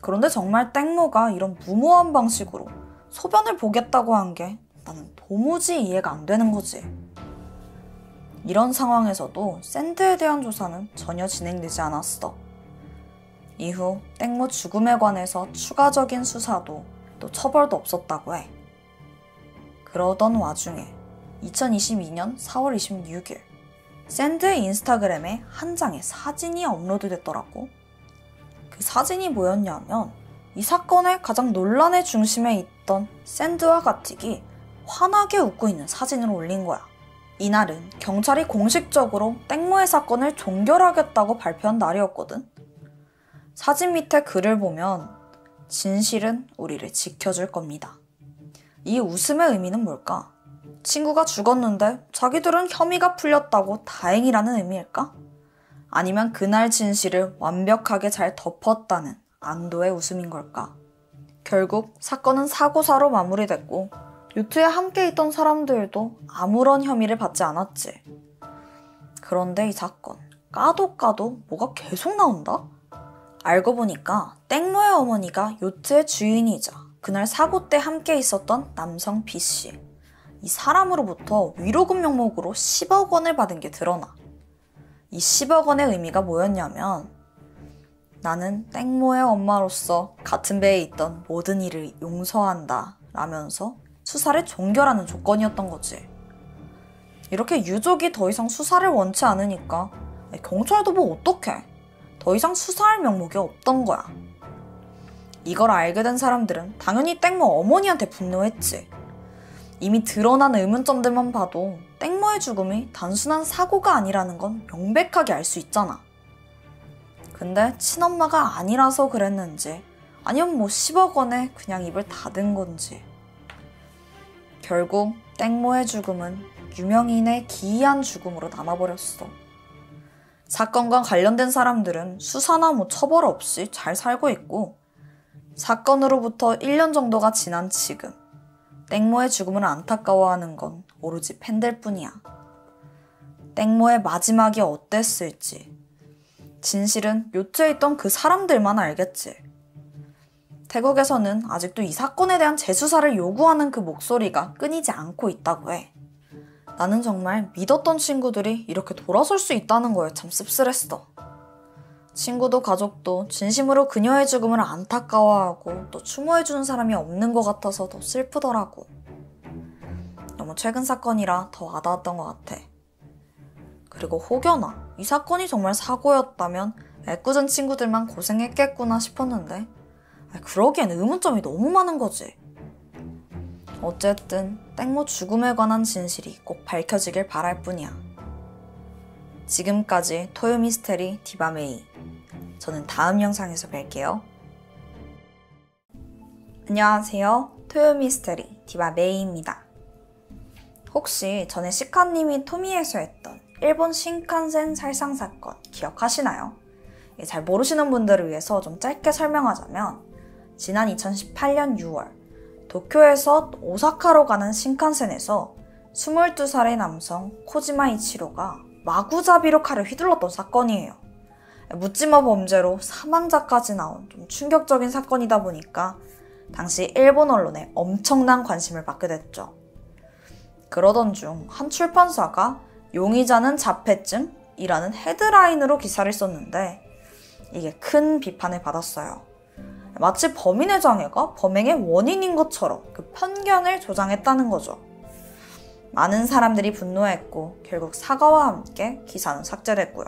그런데 정말 땡모가 이런 무모한 방식으로 소변을 보겠다고 한 게 나는 도무지 이해가 안 되는 거지. 이런 상황에서도 샌드에 대한 조사는 전혀 진행되지 않았어. 이후 땡모 죽음에 관해서 추가적인 수사도 또 처벌도 없었다고 해. 그러던 와중에 2022년 4월 26일 샌드의 인스타그램에 한 장의 사진이 업로드됐더라고. 그 사진이 뭐였냐면 이 사건의 가장 논란의 중심에 있던 샌드와 가틱이 환하게 웃고 있는 사진을 올린 거야. 이날은 경찰이 공식적으로 땡모의 사건을 종결하겠다고 발표한 날이었거든. 사진 밑에 글을 보면 진실은 우리를 지켜줄 겁니다. 이 웃음의 의미는 뭘까? 친구가 죽었는데 자기들은 혐의가 풀렸다고 다행이라는 의미일까? 아니면 그날 진실을 완벽하게 잘 덮었다는 안도의 웃음인 걸까? 결국 사건은 사고사로 마무리됐고 요트에 함께 있던 사람들도 아무런 혐의를 받지 않았지. 그런데 이 사건 까도 뭐가 계속 나온다? 알고 보니까 땡모의 어머니가 요트의 주인이자 그날 사고 때 함께 있었던 남성 B씨. 이 사람으로부터 위로금 명목으로 10억 원을 받은 게 드러나. 이 10억 원의 의미가 뭐였냐면 나는 땡모의 엄마로서 같은 배에 있던 모든 일을 용서한다 라면서 수사를 종결하는 조건이었던 거지. 이렇게 유족이 더 이상 수사를 원치 않으니까 경찰도 뭐 어떡해. 더 이상 수사할 명목이 없던 거야. 이걸 알게 된 사람들은 당연히 땡모 어머니한테 분노했지. 이미 드러난 의문점들만 봐도 땡모의 죽음이 단순한 사고가 아니라는 건 명백하게 알 수 있잖아. 근데 친엄마가 아니라서 그랬는지 아니면 뭐 10억 원에 그냥 입을 닫은 건지. 결국 땡모의 죽음은 유명인의 기이한 죽음으로 남아버렸어. 사건과 관련된 사람들은 수사나 뭐 처벌 없이 잘 살고 있고 사건으로부터 1년 정도가 지난 지금 땡모의 죽음을 안타까워하는 건 오로지 팬들 뿐이야. 땡모의 마지막이 어땠을지 진실은 요트에 있던 그 사람들만 알겠지. 태국에서는 아직도 이 사건에 대한 재수사를 요구하는 그 목소리가 끊이지 않고 있다고 해. 나는 정말 믿었던 친구들이 이렇게 돌아설 수 있다는 거에 참 씁쓸했어. 친구도 가족도 진심으로 그녀의 죽음을 안타까워하고 또 추모해주는 사람이 없는 것 같아서 더 슬프더라고. 너무 최근 사건이라 더 와닿았던 것 같아. 그리고 혹여나 이 사건이 정말 사고였다면 애꿎은 친구들만 고생했겠구나 싶었는데 그러기엔 의문점이 너무 많은 거지. 어쨌든 땡모 죽음에 관한 진실이 꼭 밝혀지길 바랄 뿐이야. 지금까지 토요미스테리 디바메이. 저는 다음 영상에서 뵐게요. 안녕하세요. 토요미스테리 디바메이입니다. 혹시 전에 시카님이 토미에서 했던 일본 신칸센 살상 사건 기억하시나요? 잘 모르시는 분들을 위해서 좀 짧게 설명하자면 지난 2018년 6월 도쿄에서 오사카로 가는 신칸센에서 22살의 남성 코지마 이치로가 마구잡이로 칼을 휘둘렀던 사건이에요. 묻지마 범죄로 사망자까지 나온 좀 충격적인 사건이다 보니까 당시 일본 언론에 엄청난 관심을 받게 됐죠. 그러던 중 한 출판사가 용의자는 자폐증이라는 헤드라인으로 기사를 썼는데 이게 큰 비판을 받았어요. 마치 범인의 장애가 범행의 원인인 것처럼 그 편견을 조장했다는 거죠. 많은 사람들이 분노했고 결국 사과와 함께 기사는 삭제됐고요.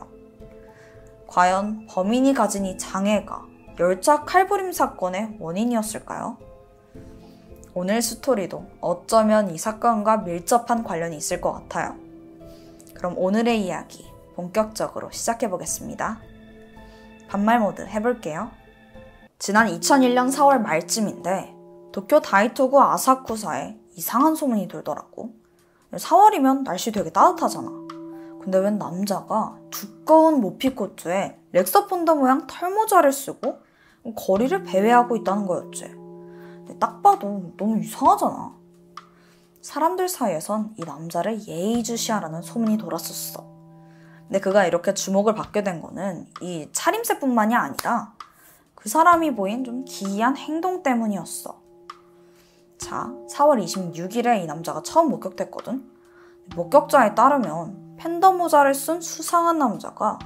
과연 범인이 가진 이 장애가 열차 칼부림 사건의 원인이었을까요? 오늘 스토리도 어쩌면 이 사건과 밀접한 관련이 있을 것 같아요. 그럼 오늘의 이야기 본격적으로 시작해보겠습니다. 반말 모드 해볼게요. 지난 2001년 4월 말쯤인데 도쿄 다이토구 아사쿠사에 이상한 소문이 돌더라고. 4월이면 날씨 되게 따뜻하잖아. 근데 웬 남자가 두꺼운 모피코트에 렉서폰더 모양 털모자를 쓰고 거리를 배회하고 있다는 거였지. 근데 딱 봐도 너무 이상하잖아. 사람들 사이에선 이 남자를 예의주시하라는 소문이 돌았었어. 근데 그가 이렇게 주목을 받게 된 거는 이 차림새뿐만이 아니라 그 사람이 보인 좀 기이한 행동 때문이었어. 자, 4월 26일에 이 남자가 처음 목격됐거든. 목격자에 따르면 팬더 모자를 쓴 수상한 남자가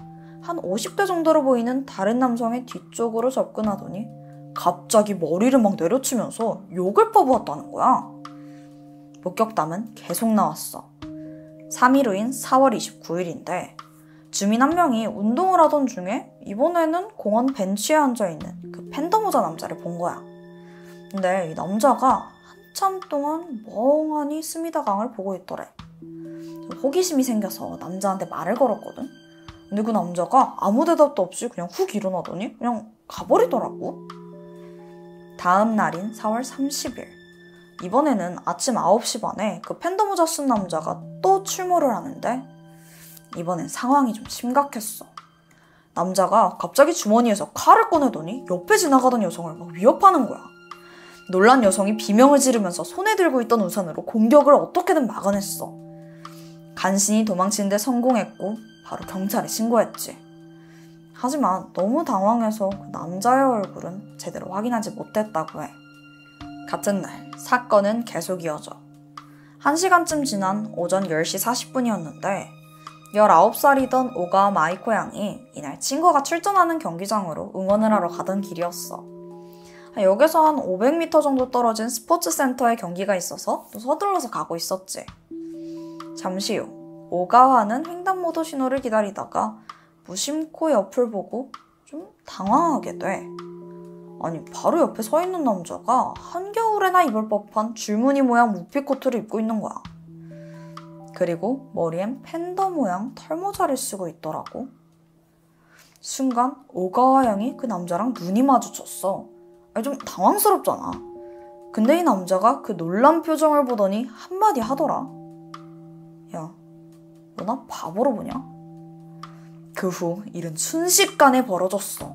한 50대 정도로 보이는 다른 남성의 뒤쪽으로 접근하더니 갑자기 머리를 막 내려치면서 욕을 퍼부었다는 거야. 목격담은 계속 나왔어. 3일 후인 4월 29일인데 주민 한 명이 운동을 하던 중에 이번에는 공원 벤치에 앉아있는 그 팬더 모자 남자를 본 거야. 근데 이 남자가 한참 동안 멍하니 스미다강을 보고 있더래. 호기심이 생겨서 남자한테 말을 걸었거든. 근데 그 남자가 아무 대답도 없이 그냥 훅 일어나더니 그냥 가버리더라고. 다음 날인 4월 30일. 이번에는 아침 9시 반에 그 팬더 모자 쓴 남자가 또 출몰을 하는데 이번엔 상황이 좀 심각했어. 남자가 갑자기 주머니에서 칼을 꺼내더니 옆에 지나가던 여성을 막 위협하는 거야. 놀란 여성이 비명을 지르면서 손에 들고 있던 우산으로 공격을 어떻게든 막아냈어. 간신히 도망치는데 성공했고 바로 경찰에 신고했지. 하지만 너무 당황해서 그 남자의 얼굴은 제대로 확인하지 못했다고 해. 같은 날 사건은 계속 이어져. 1시간쯤 지난 오전 10시 40분이었는데 19살이던 오가와 마이코 양이 이날 친구가 출전하는 경기장으로 응원을 하러 가던 길이었어. 여기서 한 500m 정도 떨어진 스포츠센터에 경기가 있어서 또 서둘러서 가고 있었지. 잠시 후 오가와는 횡단보도 신호를 기다리다가 무심코 옆을 보고 좀 당황하게 돼. 아니 바로 옆에 서 있는 남자가 한겨울에나 입을 법한 줄무늬 모양 무피코트를 입고 있는 거야. 그리고 머리엔 팬더 모양 털모자를 쓰고 있더라고. 순간 오가와 양이 그 남자랑 눈이 마주쳤어. 좀 당황스럽잖아. 근데 이 남자가 그 놀란 표정을 보더니 한마디 하더라. 야, 너 나 바보로 보냐? 그 후 일은 순식간에 벌어졌어.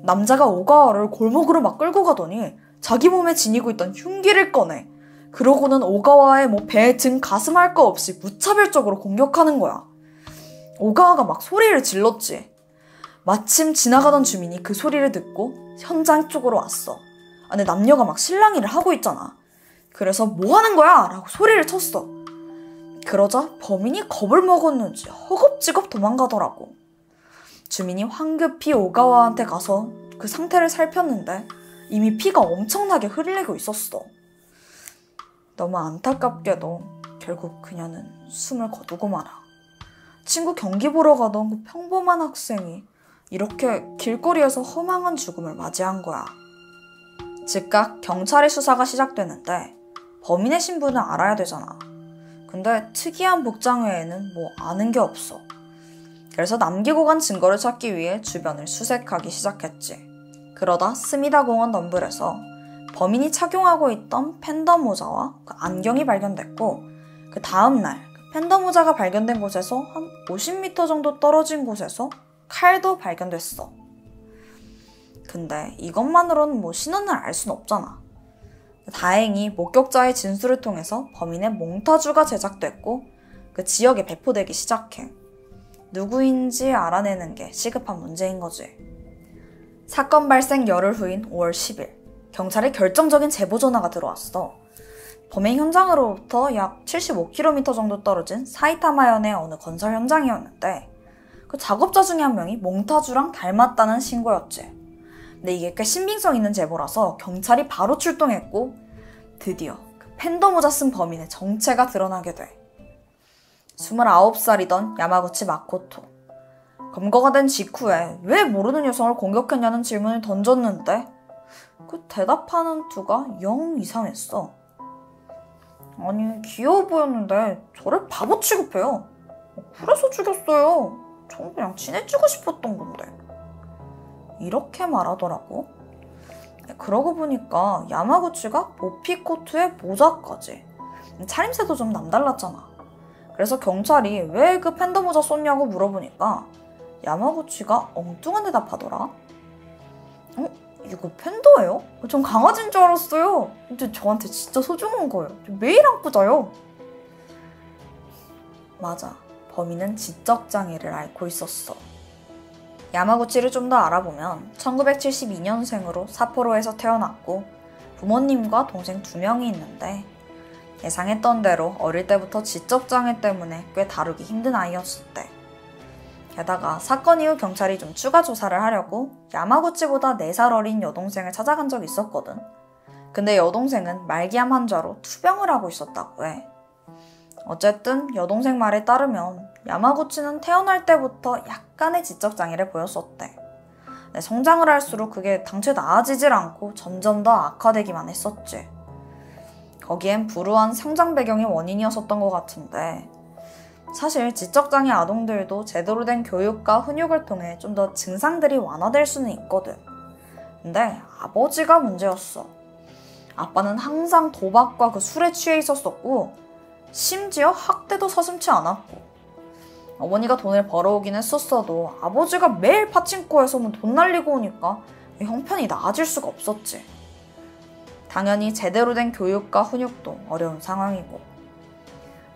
남자가 오가와를 골목으로 막 끌고 가더니 자기 몸에 지니고 있던 흉기를 꺼내. 그러고는 오가와의 배, 등, 가슴 할 거 없이 무차별적으로 공격하는 거야. 오가와가 막 소리를 질렀지. 마침 지나가던 주민이 그 소리를 듣고 현장 쪽으로 왔어. 근데 남녀가 막 실랑이를 하고 있잖아. 그래서 뭐 하는 거야? 라고 소리를 쳤어. 그러자 범인이 겁을 먹었는지 허겁지겁 도망가더라고. 주민이 황급히 오가와한테 가서 그 상태를 살폈는데 이미 피가 엄청나게 흐르고 있었어. 너무 안타깝게도 결국 그녀는 숨을 거두고 말아. 친구 경기 보러 가던 그 평범한 학생이 이렇게 길거리에서 허망한 죽음을 맞이한 거야. 즉각 경찰의 수사가 시작되는데 범인의 신분을 알아야 되잖아. 근데 특이한 복장 외에는 뭐 아는 게 없어. 그래서 남기고 간 증거를 찾기 위해 주변을 수색하기 시작했지. 그러다 스미다 공원 덤불에서 범인이 착용하고 있던 팬더 모자와 그 안경이 발견됐고 그 다음날 그 팬더 모자가 발견된 곳에서 한 50m 정도 떨어진 곳에서 칼도 발견됐어. 근데 이것만으로는 뭐 신원을 알 순 없잖아. 다행히 목격자의 진술을 통해서 범인의 몽타주가 제작됐고 그 지역에 배포되기 시작해. 누구인지 알아내는 게 시급한 문제인 거지. 사건 발생 열흘 후인 5월 10일 경찰에 결정적인 제보 전화가 들어왔어. 범행 현장으로부터 약 75km 정도 떨어진 사이타마현의 어느 건설 현장이었는데 그 작업자 중에 한 명이 몽타주랑 닮았다는 신고였지. 근데 이게 꽤 신빙성 있는 제보라서 경찰이 바로 출동했고 드디어 그 팬더 모자 쓴 범인의 정체가 드러나게 돼. 29살이던 야마구치 마코토. 검거가 된 직후에 왜 모르는 여성을 공격했냐는 질문을 던졌는데 그 대답하는 투가 영 이상했어. 아니 귀여워 보였는데 저를 바보 취급해요. 그래서 죽였어요. 전 그냥 친해지고 싶었던 건데. 이렇게 말하더라고. 그러고 보니까 야마구치가 모피코트에 모자까지. 차림새도 좀 남달랐잖아. 그래서 경찰이 왜 그 팬더 모자 썼냐고 물어보니까 야마구치가 엉뚱한 대답하더라. 이거 팬더예요? 전 강아지인 줄 알았어요. 근데 저한테 진짜 소중한 거예요. 매일 안고 자요. 맞아. 범인은 지적장애를 앓고 있었어. 야마구치를 좀 더 알아보면 1972년생으로 삿포로에서 태어났고 부모님과 동생 2명이 있는데 예상했던 대로 어릴 때부터 지적장애 때문에 꽤 다루기 힘든 아이였을 때. 게다가 사건 이후 경찰이 좀 추가 조사를 하려고 야마구치보다 4살 어린 여동생을 찾아간 적이 있었거든. 근데 여동생은 말기암 환자로 투병을 하고 있었다고 해. 어쨌든 여동생 말에 따르면 야마구치는 태어날 때부터 약간의 지적장애를 보였었대. 근데 성장을 할수록 그게 당최 나아지질 않고 점점 더 악화되기만 했었지. 거기엔 불우한 성장 배경이 원인이었었던 것 같은데 사실 지적장애 아동들도 제대로 된 교육과 훈육을 통해 좀 더 증상들이 완화될 수는 있거든. 근데 아버지가 문제였어. 아빠는 항상 도박과 그 술에 취해 있었었고 심지어 학대도 서슴지 않았고 어머니가 돈을 벌어오긴 했었어도 아버지가 매일 파친코에서 돈 날리고 오니까 형편이 나아질 수가 없었지. 당연히 제대로 된 교육과 훈육도 어려운 상황이고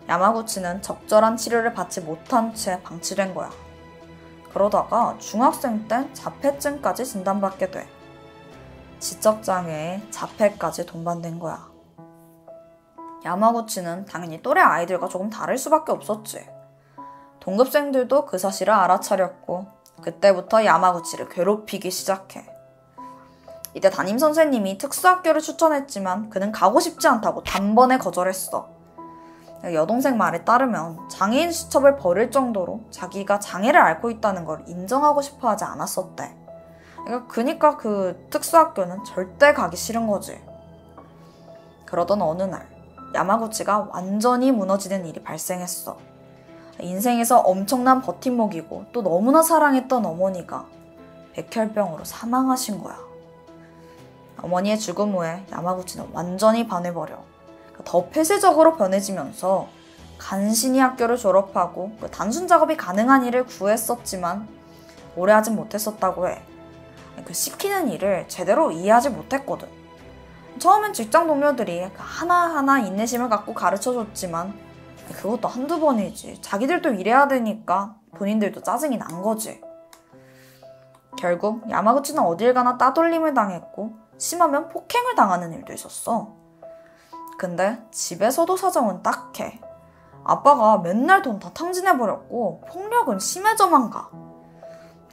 야마구치는 적절한 치료를 받지 못한 채 방치된 거야. 그러다가 중학생 때 자폐증까지 진단받게 돼. 지적장애에 자폐까지 동반된 거야. 야마구치는 당연히 또래 아이들과 조금 다를 수밖에 없었지. 동급생들도 그 사실을 알아차렸고 그때부터 야마구치를 괴롭히기 시작해. 이때 담임선생님이 특수학교를 추천했지만 그는 가고 싶지 않다고 단번에 거절했어. 여동생 말에 따르면 장애인 시첩을 벌일 정도로 자기가 장애를 앓고 있다는 걸 인정하고 싶어 하지 않았었대. 그러니까 그 특수학교는 절대 가기 싫은 거지. 그러던 어느 날 야마구치가 완전히 무너지는 일이 발생했어. 인생에서 엄청난 버팀목이고 또 너무나 사랑했던 어머니가 백혈병으로 사망하신 거야. 어머니의 죽음 후에 야마구치는 완전히 반해버려. 더 폐쇄적으로 변해지면서 간신히 학교를 졸업하고 단순 작업이 가능한 일을 구했었지만 오래 하진 못했었다고 해. 그 시키는 일을 제대로 이해하지 못했거든. 처음엔 직장 동료들이 하나하나 인내심을 갖고 가르쳐줬지만 그것도 한두 번이지. 자기들도 일해야 되니까 본인들도 짜증이 난 거지. 결국 야마구치는 어딜 가나 따돌림을 당했고 심하면 폭행을 당하는 일도 있었어. 근데 집에서도 사정은 딱해. 아빠가 맨날 돈 다 탕진해버렸고 폭력은 심해져만 가.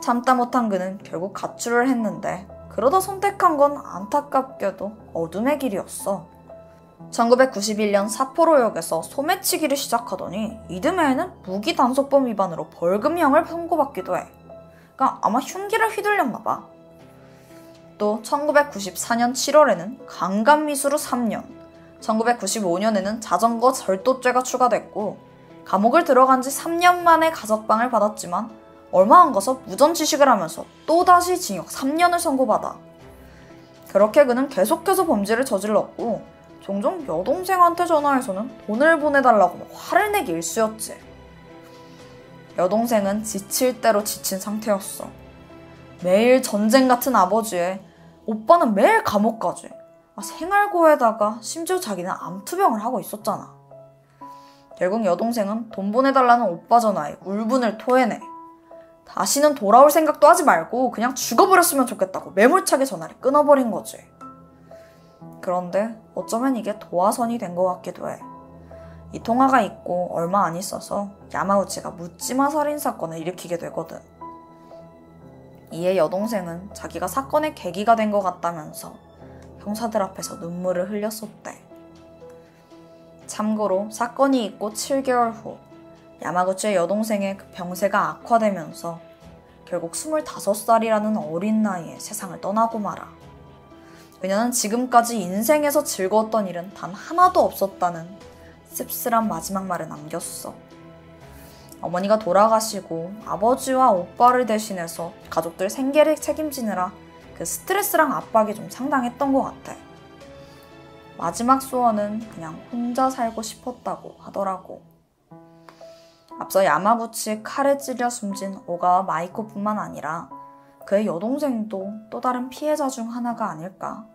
참다 못한 그는 결국 가출을 했는데 그러다 선택한 건 안타깝게도 어둠의 길이었어. 1991년 삿포로역에서 소매치기를 시작하더니 이듬해에는 무기단속범 위반으로 벌금형을 선고받기도 해. 그러니까 아마 흉기를 휘둘렸나 봐. 또 1994년 7월에는 강간미수로 3년, 1995년에는 자전거 절도죄가 추가됐고 감옥을 들어간 지 3년 만에 가석방을 받았지만 얼마 안 가서 무전취식을 하면서 또다시 징역 3년을 선고받아. 그렇게 그는 계속해서 범죄를 저질렀고 종종 여동생한테 전화해서는 돈을 보내달라고 화를 내기 일쑤였지. 여동생은 지칠 대로 지친 상태였어. 매일 전쟁 같은 아버지에 오빠는 매일 감옥까지. 생활고에다가 심지어 자기는 암투병을 하고 있었잖아. 결국 여동생은 돈 보내달라는 오빠 전화에 울분을 토해내. 다시는 돌아올 생각도 하지 말고 그냥 죽어버렸으면 좋겠다고 매몰차게 전화를 끊어버린 거지. 그런데 어쩌면 이게 도화선이 된 것 같기도 해. 이 통화가 있고 얼마 안 있어서 야마구치가 묻지마 살인사건을 일으키게 되거든. 이에 여동생은 자기가 사건의 계기가 된 것 같다면서 형사들 앞에서 눈물을 흘렸었대. 참고로 사건이 있고 7개월 후 야마구치의 여동생의 그 병세가 악화되면서 결국 25살이라는 어린 나이에 세상을 떠나고 말아. 그녀는 지금까지 인생에서 즐거웠던 일은 단 하나도 없었다는 씁쓸한 마지막 말을 남겼어. 어머니가 돌아가시고 아버지와 오빠를 대신해서 가족들 생계를 책임지느라 그 스트레스랑 압박이 좀 상당했던 것 같아. 마지막 소원은 그냥 혼자 살고 싶었다고 하더라고. 앞서 야마구치 칼에 찔려 숨진 오가와 마이코뿐만 아니라 그의 여동생도 또 다른 피해자 중 하나가 아닐까.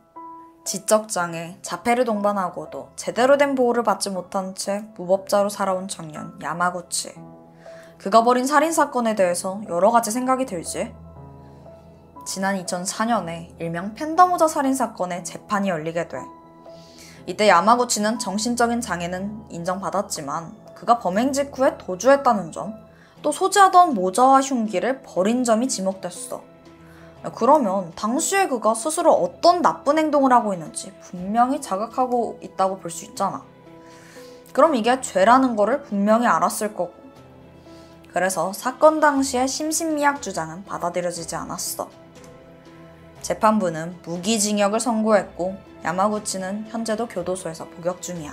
지적장애, 자폐를 동반하고도 제대로 된 보호를 받지 못한 채 무법자로 살아온 청년 야마구치. 그가 벌인 살인사건에 대해서 여러 가지 생각이 들지. 지난 2004년에 일명 팬더모자 살인사건의 재판이 열리게 돼. 이때 야마구치는 정신적인 장애는 인정받았지만 그가 범행 직후에 도주했다는 점, 또 소지하던 모자와 흉기를 버린 점이 지목됐어. 그러면 당시에 그가 스스로 어떤 나쁜 행동을 하고 있는지 분명히 자각하고 있다고 볼 수 있잖아. 그럼 이게 죄라는 거를 분명히 알았을 거고. 그래서 사건 당시의 심신미약 주장은 받아들여지지 않았어. 재판부는 무기징역을 선고했고 야마구치는 현재도 교도소에서 복역 중이야.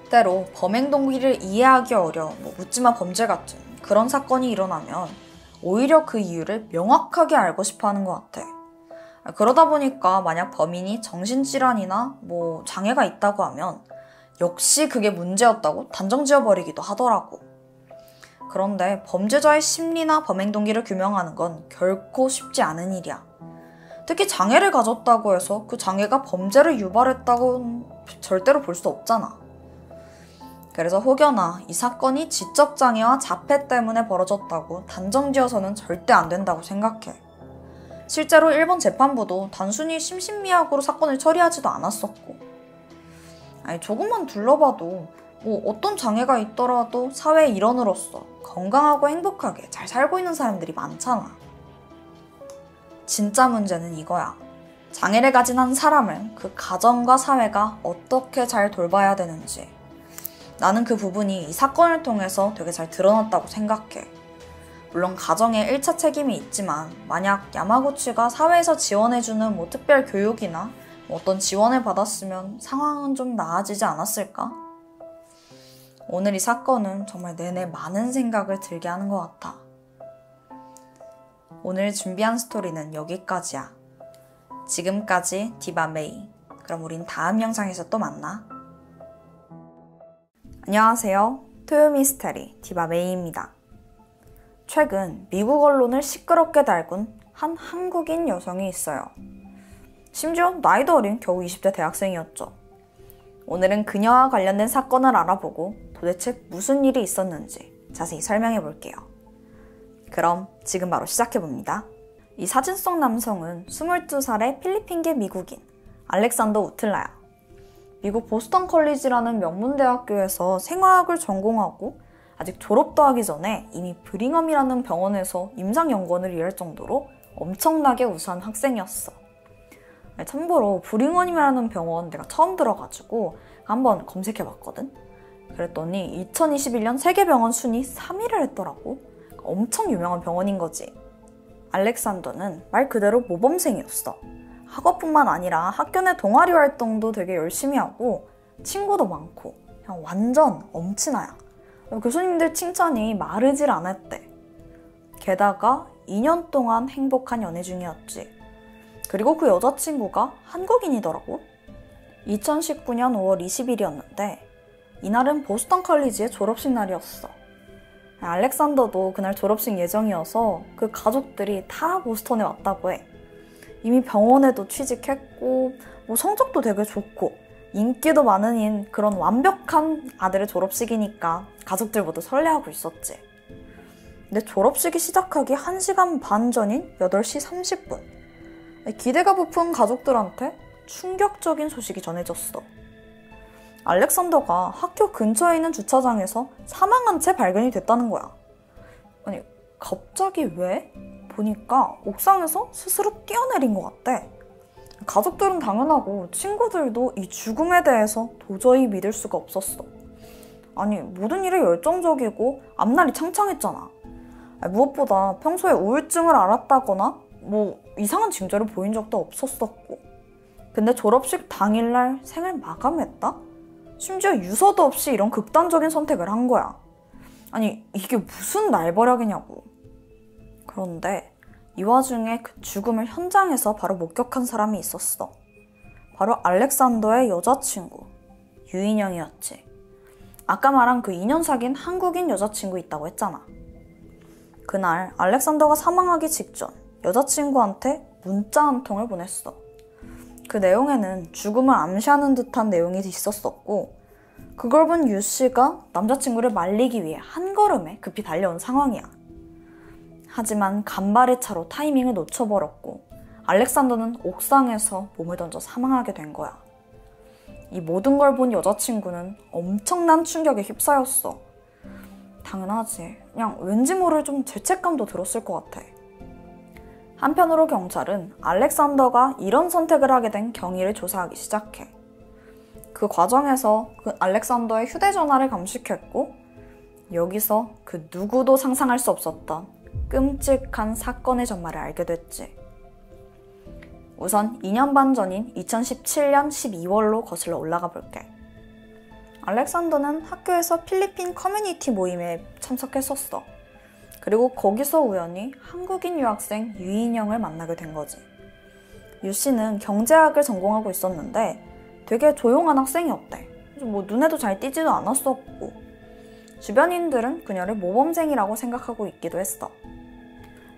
때로 범행 동기를 이해하기 어려운 묻지마 범죄 같은 그런 사건이 일어나면 오히려 그 이유를 명확하게 알고 싶어 하는 것 같아. 그러다 보니까 만약 범인이 정신질환이나 장애가 있다고 하면 역시 그게 문제였다고 단정 지어버리기도 하더라고. 그런데 범죄자의 심리나 범행 동기를 규명하는 건 결코 쉽지 않은 일이야. 특히 장애를 가졌다고 해서 그 장애가 범죄를 유발했다고는 절대로 볼 수 없잖아. 그래서 혹여나 이 사건이 지적장애와 자폐 때문에 벌어졌다고 단정지어서는 절대 안 된다고 생각해. 실제로 일본 재판부도 단순히 심신미약으로 사건을 처리하지도 않았었고. 조금만 둘러봐도 어떤 장애가 있더라도 사회의 일원으로서 건강하고 행복하게 잘 살고 있는 사람들이 많잖아. 진짜 문제는 이거야. 장애를 가진 한 사람을 그 가정과 사회가 어떻게 잘 돌봐야 되는지. 나는 그 부분이 이 사건을 통해서 되게 잘 드러났다고 생각해. 물론 가정에 1차 책임이 있지만 만약 야마구치가 사회에서 지원해주는 특별 교육이나 어떤 지원을 받았으면 상황은 좀 나아지지 않았을까? 오늘 이 사건은 정말 내내 많은 생각을 들게 하는 것 같아. 오늘 준비한 스토리는 여기까지야. 지금까지 디바메이. 그럼 우린 다음 영상에서 또 만나. 안녕하세요. 토요미스테리 디바메이입니다. 최근 미국 언론을 시끄럽게 달군 한 한국인 여성이 있어요. 심지어 나이도 어린 겨우 20대 대학생이었죠. 오늘은 그녀와 관련된 사건을 알아보고 도대체 무슨 일이 있었는지 자세히 설명해 볼게요. 그럼 지금 바로 시작해봅니다. 이 사진 속 남성은 22살의 필리핀계 미국인 알렉산더 우틀라야. 미국 보스턴 컬리지라는 명문대학교에서 생화학을 전공하고 아직 졸업도 하기 전에 이미 브링엄이라는 병원에서 임상연구원을 일할 정도로 엄청나게 우수한 학생이었어. 참고로 브링엄이라는 병원 내가 처음 들어가지고 한번 검색해봤거든. 그랬더니 2021년 세계병원 순위 3위를 했더라고. 엄청 유명한 병원인 거지. 알렉산더는 말 그대로 모범생이었어. 학업뿐만 아니라 학교 내 동아리 활동도 되게 열심히 하고 친구도 많고 그냥 완전 엄친아야. 교수님들 칭찬이 마르질 않았대. 게다가 2년 동안 행복한 연애 중이었지. 그리고 그 여자친구가 한국인이더라고. 2019년 5월 20일이었는데 이날은 보스턴 컬리지의 졸업식 날이었어. 알렉산더도 그날 졸업식 예정이어서 그 가족들이 다 보스턴에 왔다고 해. 이미 병원에도 취직했고 성적도 되게 좋고 인기도 많은 그런 완벽한 아들의 졸업식이니까 가족들 모두 설레하고 있었지. 근데 졸업식이 시작하기 1시간 반 전인 8시 30분. 기대가 부푼 가족들한테 충격적인 소식이 전해졌어. 알렉산더가 학교 근처에 있는 주차장에서 사망한 채 발견이 됐다는 거야. 아니, 갑자기 왜? 보니까 옥상에서 스스로 뛰어내린 것 같대. 가족들은 당연하고 친구들도 이 죽음에 대해서 도저히 믿을 수가 없었어. 아니, 모든 일에 열정적이고 앞날이 창창했잖아. 무엇보다 평소에 우울증을 앓았다거나 이상한 징조를 보인 적도 없었었고. 근데 졸업식 당일날 생을 마감했다? 심지어 유서도 없이 이런 극단적인 선택을 한 거야. 아니, 이게 무슨 날버락이냐고. 그런데 이 와중에 그 죽음을 현장에서 바로 목격한 사람이 있었어. 바로 알렉산더의 여자친구, 유인영이었지. 아까 말한 그 2년 사귄 한국인 여자친구 있다고 했잖아. 그날 알렉산더가 사망하기 직전 여자친구한테 문자 한 통을 보냈어. 그 내용에는 죽음을 암시하는 듯한 내용이 있었었고, 그걸 본 유 씨가 남자친구를 말리기 위해 한 걸음에 급히 달려온 상황이야. 하지만 간발의 차로 타이밍을 놓쳐버렸고 알렉산더는 옥상에서 몸을 던져 사망하게 된 거야. 이 모든 걸 본 여자친구는 엄청난 충격에 휩싸였어. 당연하지. 그냥 왠지 모를 좀 죄책감도 들었을 것 같아. 한편으로 경찰은 알렉산더가 이런 선택을 하게 된 경위를 조사하기 시작해. 그 과정에서 그 알렉산더의 휴대전화를 감식했고, 여기서 그 누구도 상상할 수 없었던 끔찍한 사건의 전말을 알게 됐지. 우선 2년 반 전인 2017년 12월로 거슬러 올라가 볼게. 알렉산더는 학교에서 필리핀 커뮤니티 모임에 참석했었어. 그리고 거기서 우연히 한국인 유학생 유인영을 만나게 된 거지. 유 씨는 경제학을 전공하고 있었는데 되게 조용한 학생이었대. 눈에도 잘 띄지도 않았었고, 주변인들은 그녀를 모범생이라고 생각하고 있기도 했어.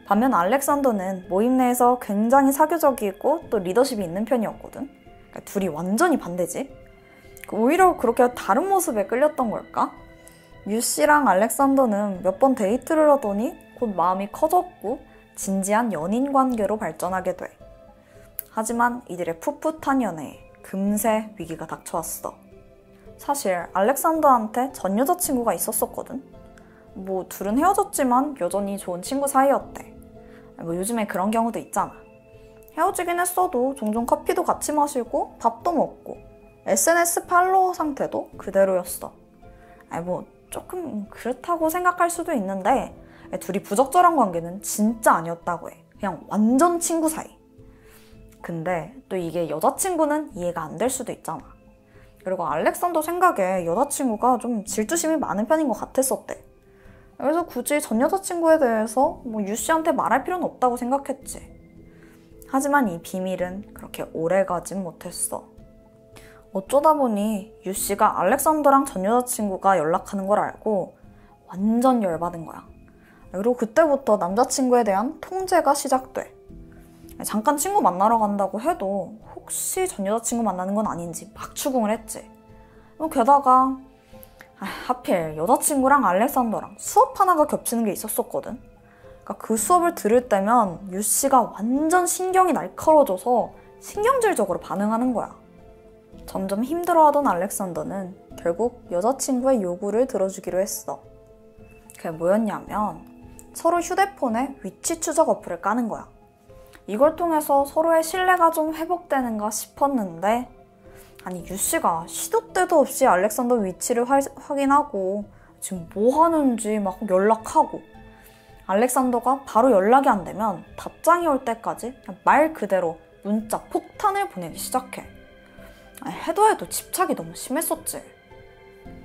반면 알렉산더는 모임 내에서 굉장히 사교적이고 또 리더십이 있는 편이었거든. 그러니까 둘이 완전히 반대지. 오히려 그렇게 다른 모습에 끌렸던 걸까? 유 씨랑 알렉산더는 몇 번 데이트를 하더니 곧 마음이 커졌고 진지한 연인 관계로 발전하게 돼. 하지만 이들의 풋풋한 연애에 금세 위기가 닥쳐왔어. 사실 알렉산더한테 전 여자친구가 있었었거든. 둘은 헤어졌지만 여전히 좋은 친구 사이였대. 요즘에 그런 경우도 있잖아. 헤어지긴 했어도 종종 커피도 같이 마시고 밥도 먹고 SNS 팔로워 상태도 그대로였어. 조금 그렇다고 생각할 수도 있는데 둘이 부적절한 관계는 진짜 아니었다고 해. 그냥 완전 친구 사이. 근데 또 이게 여자친구는 이해가 안 될 수도 있잖아. 그리고 알렉산더 생각에 여자친구가 좀 질투심이 많은 편인 것 같았었대. 그래서 굳이 전 여자친구에 대해서 유 씨한테 말할 필요는 없다고 생각했지. 하지만 이 비밀은 그렇게 오래 가진 못했어. 어쩌다 보니 유 씨가 알렉산더랑 전 여자친구가 연락하는 걸 알고 완전 열받은 거야. 그리고 그때부터 남자친구에 대한 통제가 시작돼. 잠깐 친구 만나러 간다고 해도 혹시 전 여자친구 만나는 건 아닌지 막 추궁을 했지. 게다가 하필 여자친구랑 알렉산더랑 수업 하나가 겹치는 게 있었었거든. 그러니까 그 수업을 들을 때면 유 씨가 완전 신경이 날카로워져서 신경질적으로 반응하는 거야. 점점 힘들어하던 알렉산더는 결국 여자친구의 요구를 들어주기로 했어. 그게 뭐였냐면 서로 휴대폰에 위치 추적 어플을 까는 거야. 이걸 통해서 서로의 신뢰가 좀 회복되는가 싶었는데, 아니 유 씨가 시도 때도 없이 알렉산더 위치를 확인하고 지금 뭐 하는지 막 연락하고, 알렉산더가 바로 연락이 안 되면 답장이 올 때까지 그냥 말 그대로 문자 폭탄을 보내기 시작해. 해도 해도 집착이 너무 심했었지.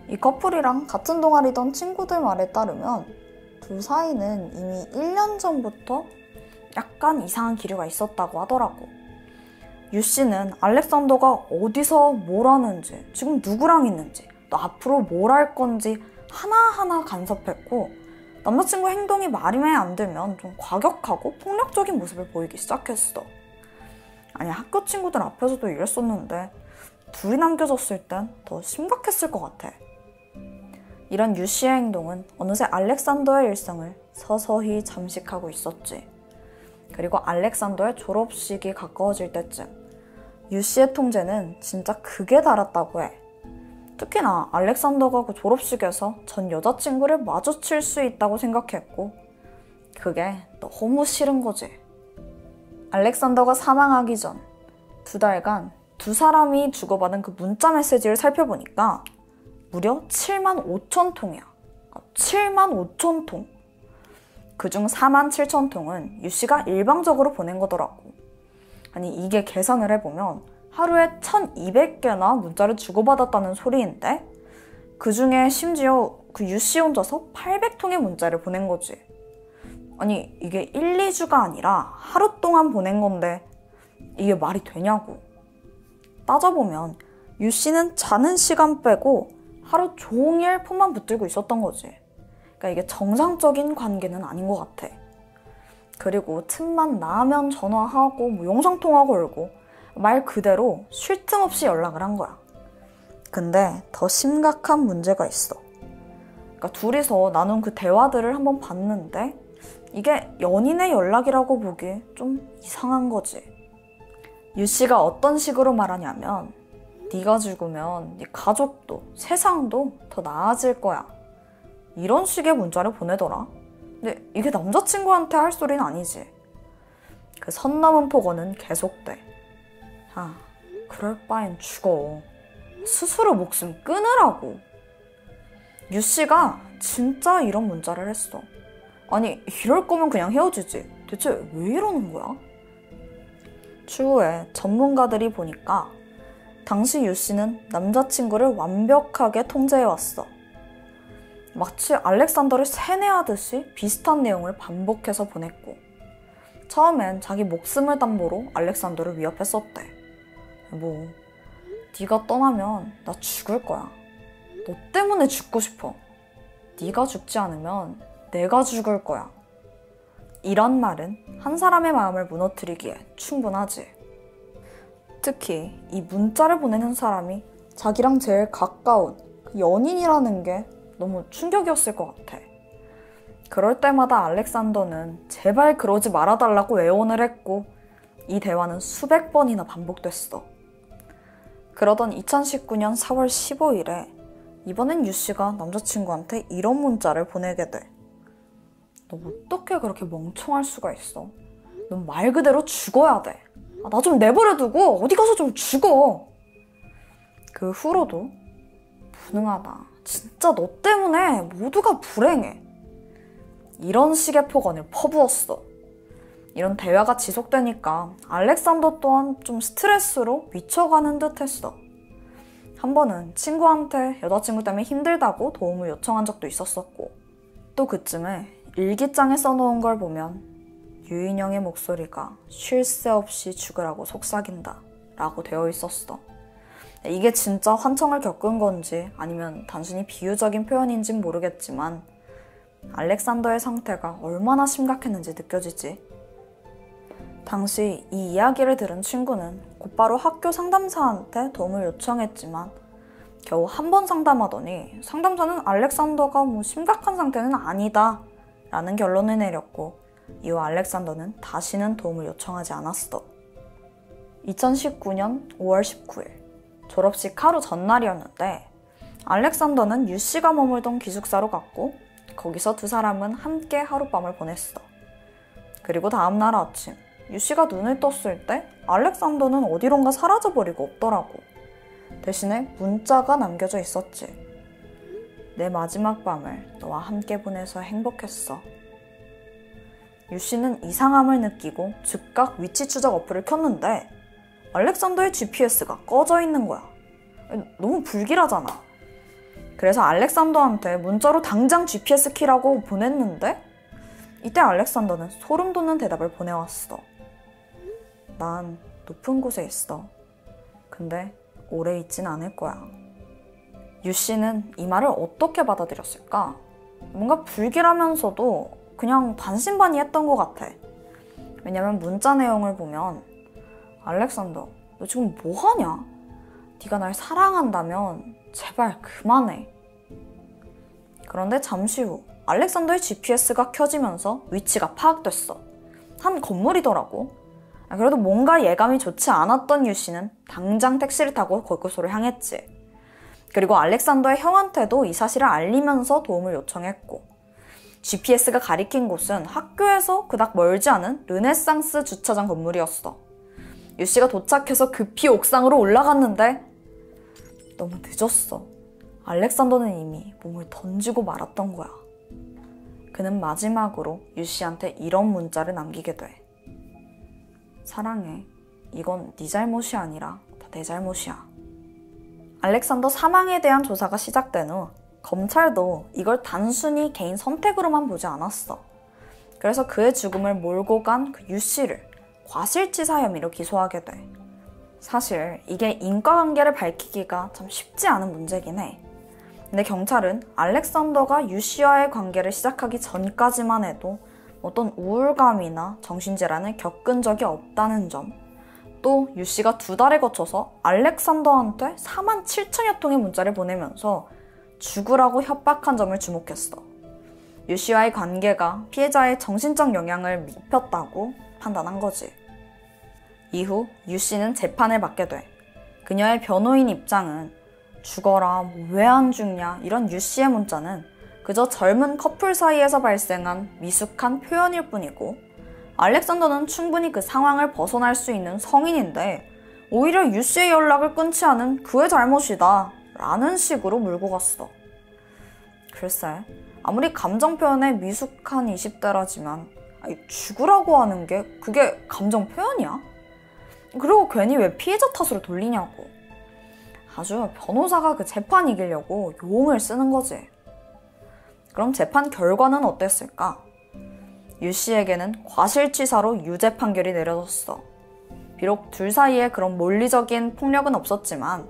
이 커플이랑 같은 동아리던 친구들 말에 따르면 둘 사이는 이미 1년 전부터 약간 이상한 기류가 있었다고 하더라고. 유 씨는 알렉산더가 어디서 뭘 하는지, 지금 누구랑 있는지, 또 앞으로 뭘 할 건지 하나하나 간섭했고, 남자친구 행동이 마음에 안 들면 좀 과격하고 폭력적인 모습을 보이기 시작했어. 아니 학교 친구들 앞에서도 이랬었는데 둘이 남겨졌을 땐 더 심각했을 것 같아. 이런 유 씨의 행동은 어느새 알렉산더의 일상을 서서히 잠식하고 있었지. 그리고 알렉산더의 졸업식이 가까워질 때쯤 유 씨의 통제는 진짜 극에 달았다고 해. 특히나 알렉산더가 그 졸업식에서 전 여자친구를 마주칠 수 있다고 생각했고, 그게 너무 싫은 거지. 알렉산더가 사망하기 전 2달간 두 사람이 주고받은 그 문자 메시지를 살펴보니까 무려 7만 5천 통이야. 7만 5천 통. 그중 4만 7천 통은 유 씨가 일방적으로 보낸 거더라고. 아니 이게 계산을 해보면 하루에 1200개나 문자를 주고받았다는 소리인데 그 중에 심지어 그 유 씨 혼자서 800통의 문자를 보낸 거지. 아니 이게 1, 2주가 아니라 하루 동안 보낸 건데 이게 말이 되냐고. 따져보면 유 씨는 자는 시간 빼고 하루 종일 폰만 붙들고 있었던 거지. 그러니까 이게 정상적인 관계는 아닌 것 같아. 그리고 틈만 나면 전화하고 영상통화 걸고 말 그대로 쉴 틈 없이 연락을 한 거야. 근데 더 심각한 문제가 있어. 그러니까 둘이서 나눈 그 대화들을 한번 봤는데 이게 연인의 연락이라고 보기 좀 이상한 거지. 유 씨가 어떤 식으로 말하냐면 네가 죽으면 네 가족도 세상도 더 나아질 거야. 이런 식의 문자를 보내더라. 근데 이게 남자친구한테 할 소리는 아니지. 그 선 넘은 폭언은 계속돼. 아, 그럴 바엔 죽어. 스스로 목숨 끊으라고. 유 씨가 진짜 이런 문자를 했어. 아니 이럴 거면 그냥 헤어지지. 대체 왜 이러는 거야? 추후에 전문가들이 보니까 당시 유 씨는 남자친구를 완벽하게 통제해왔어. 마치 알렉산더를 세뇌하듯이 비슷한 내용을 반복해서 보냈고 처음엔 자기 목숨을 담보로 알렉산더를 위협했었대. 뭐 네가 떠나면 나 죽을 거야. 너 때문에 죽고 싶어. 네가 죽지 않으면 내가 죽을 거야. 이런 말은 한 사람의 마음을 무너뜨리기에 충분하지. 특히 이 문자를 보내는 사람이 자기랑 제일 가까운 그 연인이라는 게 너무 충격이었을 것 같아. 그럴 때마다 알렉산더는 제발 그러지 말아달라고 애원을 했고 이 대화는 수백 번이나 반복됐어. 그러던 2019년 4월 15일에 이번엔 유 씨가 남자친구한테 이런 문자를 보내게 돼. 너 어떻게 그렇게 멍청할 수가 있어? 넌 말 그대로 죽어야 돼. 나 좀 내버려두고 어디 가서 좀 죽어. 그 후로도 무능하다. 진짜 너 때문에 모두가 불행해. 이런 식의 폭언을 퍼부었어. 이런 대화가 지속되니까 알렉산더 또한 좀 스트레스로 미쳐가는 듯 했어. 한 번은 친구한테 여자친구 때문에 힘들다고 도움을 요청한 적도 있었었고 또 그쯤에 일기장에 써놓은 걸 보면 유인영의 목소리가 쉴 새 없이 죽으라고 속삭인다 라고 되어 있었어. 이게 진짜 환청을 겪은 건지 아니면 단순히 비유적인 표현인진 모르겠지만 알렉산더의 상태가 얼마나 심각했는지 느껴지지. 당시 이 이야기를 들은 친구는 곧바로 학교 상담사한테 도움을 요청했지만 겨우 한 번 상담하더니 상담사는 알렉산더가 심각한 상태는 아니다 라는 결론을 내렸고 이후 알렉산더는 다시는 도움을 요청하지 않았어. 2019년 5월 19일 졸업식 하루 전날이었는데 알렉산더는 유 씨가 머물던 기숙사로 갔고 거기서 두 사람은 함께 하룻밤을 보냈어. 그리고 다음날 아침 유 씨가 눈을 떴을 때 알렉산더는 어디론가 사라져버리고 없더라고. 대신에 문자가 남겨져 있었지. 내 마지막 밤을 너와 함께 보내서 행복했어. 유 씨는 이상함을 느끼고 즉각 위치 추적 어플을 켰는데 알렉산더의 GPS가 꺼져 있는 거야. 너무 불길하잖아. 그래서 알렉산더한테 문자로 당장 GPS 키라고 보냈는데 이때 알렉산더는 소름 돋는 대답을 보내왔어. 난 높은 곳에 있어. 근데 오래 있진 않을 거야. 유 씨는 이 말을 어떻게 받아들였을까? 뭔가 불길하면서도 그냥 반신반의했던 것 같아. 왜냐면 문자 내용을 보면 알렉산더, 너 지금 뭐하냐? 네가 날 사랑한다면 제발 그만해. 그런데 잠시 후 알렉산더의 GPS가 켜지면서 위치가 파악됐어. 한 건물이더라고. 그래도 뭔가 예감이 좋지 않았던 유 씨는 당장 택시를 타고 그곳으로 향했지. 그리고 알렉산더의 형한테도 이 사실을 알리면서 도움을 요청했고 GPS가 가리킨 곳은 학교에서 그닥 멀지 않은 르네상스 주차장 건물이었어. 유씨가 도착해서 급히 옥상으로 올라갔는데 너무 늦었어. 알렉산더는 이미 몸을 던지고 말았던 거야. 그는 마지막으로 유씨한테 이런 문자를 남기게 돼. 사랑해. 이건 네 잘못이 아니라 다 내 잘못이야. 알렉산더 사망에 대한 조사가 시작된 후 검찰도 이걸 단순히 개인 선택으로만 보지 않았어. 그래서 그의 죽음을 몰고 간 그 유씨를 과실치사 혐의로 기소하게 돼. 사실 이게 인과관계를 밝히기가 참 쉽지 않은 문제긴 해. 근데 경찰은 알렉산더가 유씨와의 관계를 시작하기 전까지만 해도 어떤 우울감이나 정신질환을 겪은 적이 없다는 점, 또 유씨가 2달에 거쳐서 알렉산더한테 47,000여 통의 문자를 보내면서 죽으라고 협박한 점을 주목했어. 유씨와의 관계가 피해자의 정신적 영향을 미쳤다고 판단한 거지. 이후 유씨는 재판을 받게 돼. 그녀의 변호인 입장은 죽어라, 왜 안 죽냐 이런 유씨의 문자는 그저 젊은 커플 사이에서 발생한 미숙한 표현일 뿐이고, 알렉산더는 충분히 그 상황을 벗어날 수 있는 성인인데 오히려 유씨의 연락을 끊지 않은 그의 잘못이다 라는 식으로 몰고 갔어. 글쎄, 아무리 감정 표현에 미숙한 20대라지만 죽으라고 하는 게 그게 감정 표현이야? 그리고 괜히 왜 피해자 탓으로 돌리냐고. 아주 변호사가 그 재판 이기려고 용을 쓰는 거지. 그럼 재판 결과는 어땠을까? 유씨에게는 과실치사로 유죄 판결이 내려졌어. 비록 둘 사이에 그런 물리적인 폭력은 없었지만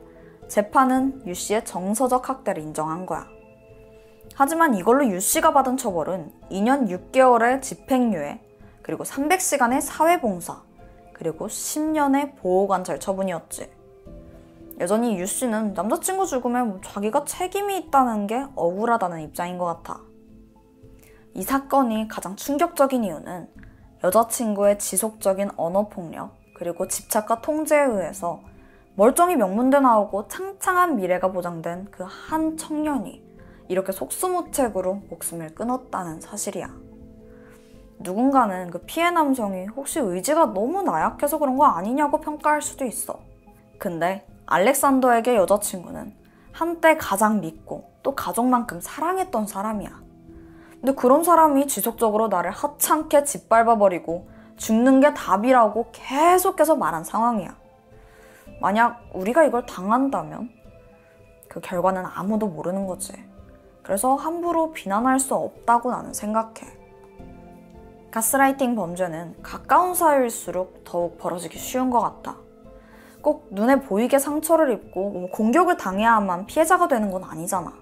재판은 유씨의 정서적 학대를 인정한 거야. 하지만 이걸로 유씨가 받은 처벌은 2년 6개월의 집행유예, 그리고 300시간의 사회봉사, 그리고 10년의 보호관찰 처분이었지. 여전히 유씨는 남자친구 죽음에 자기가 책임이 있다는 게 억울하다는 입장인 것 같아. 이 사건이 가장 충격적인 이유는 여자친구의 지속적인 언어폭력, 그리고 집착과 통제에 의해서 멀쩡히 명문대 나오고 창창한 미래가 보장된 그 한 청년이 이렇게 속수무책으로 목숨을 끊었다는 사실이야. 누군가는 그 피해 남성이 혹시 의지가 너무 나약해서 그런 거 아니냐고 평가할 수도 있어. 근데 알렉산더에게 여자친구는 한때 가장 믿고 또 가족만큼 사랑했던 사람이야. 근데 그런 사람이 지속적으로 나를 하찮게 짓밟아버리고 죽는 게 답이라고 계속해서 말한 상황이야. 만약 우리가 이걸 당한다면 그 결과는 아무도 모르는 거지. 그래서 함부로 비난할 수 없다고 나는 생각해. 가스라이팅 범죄는 가까운 사이일수록 더욱 벌어지기 쉬운 것 같다. 꼭 눈에 보이게 상처를 입고 공격을 당해야만 피해자가 되는 건 아니잖아.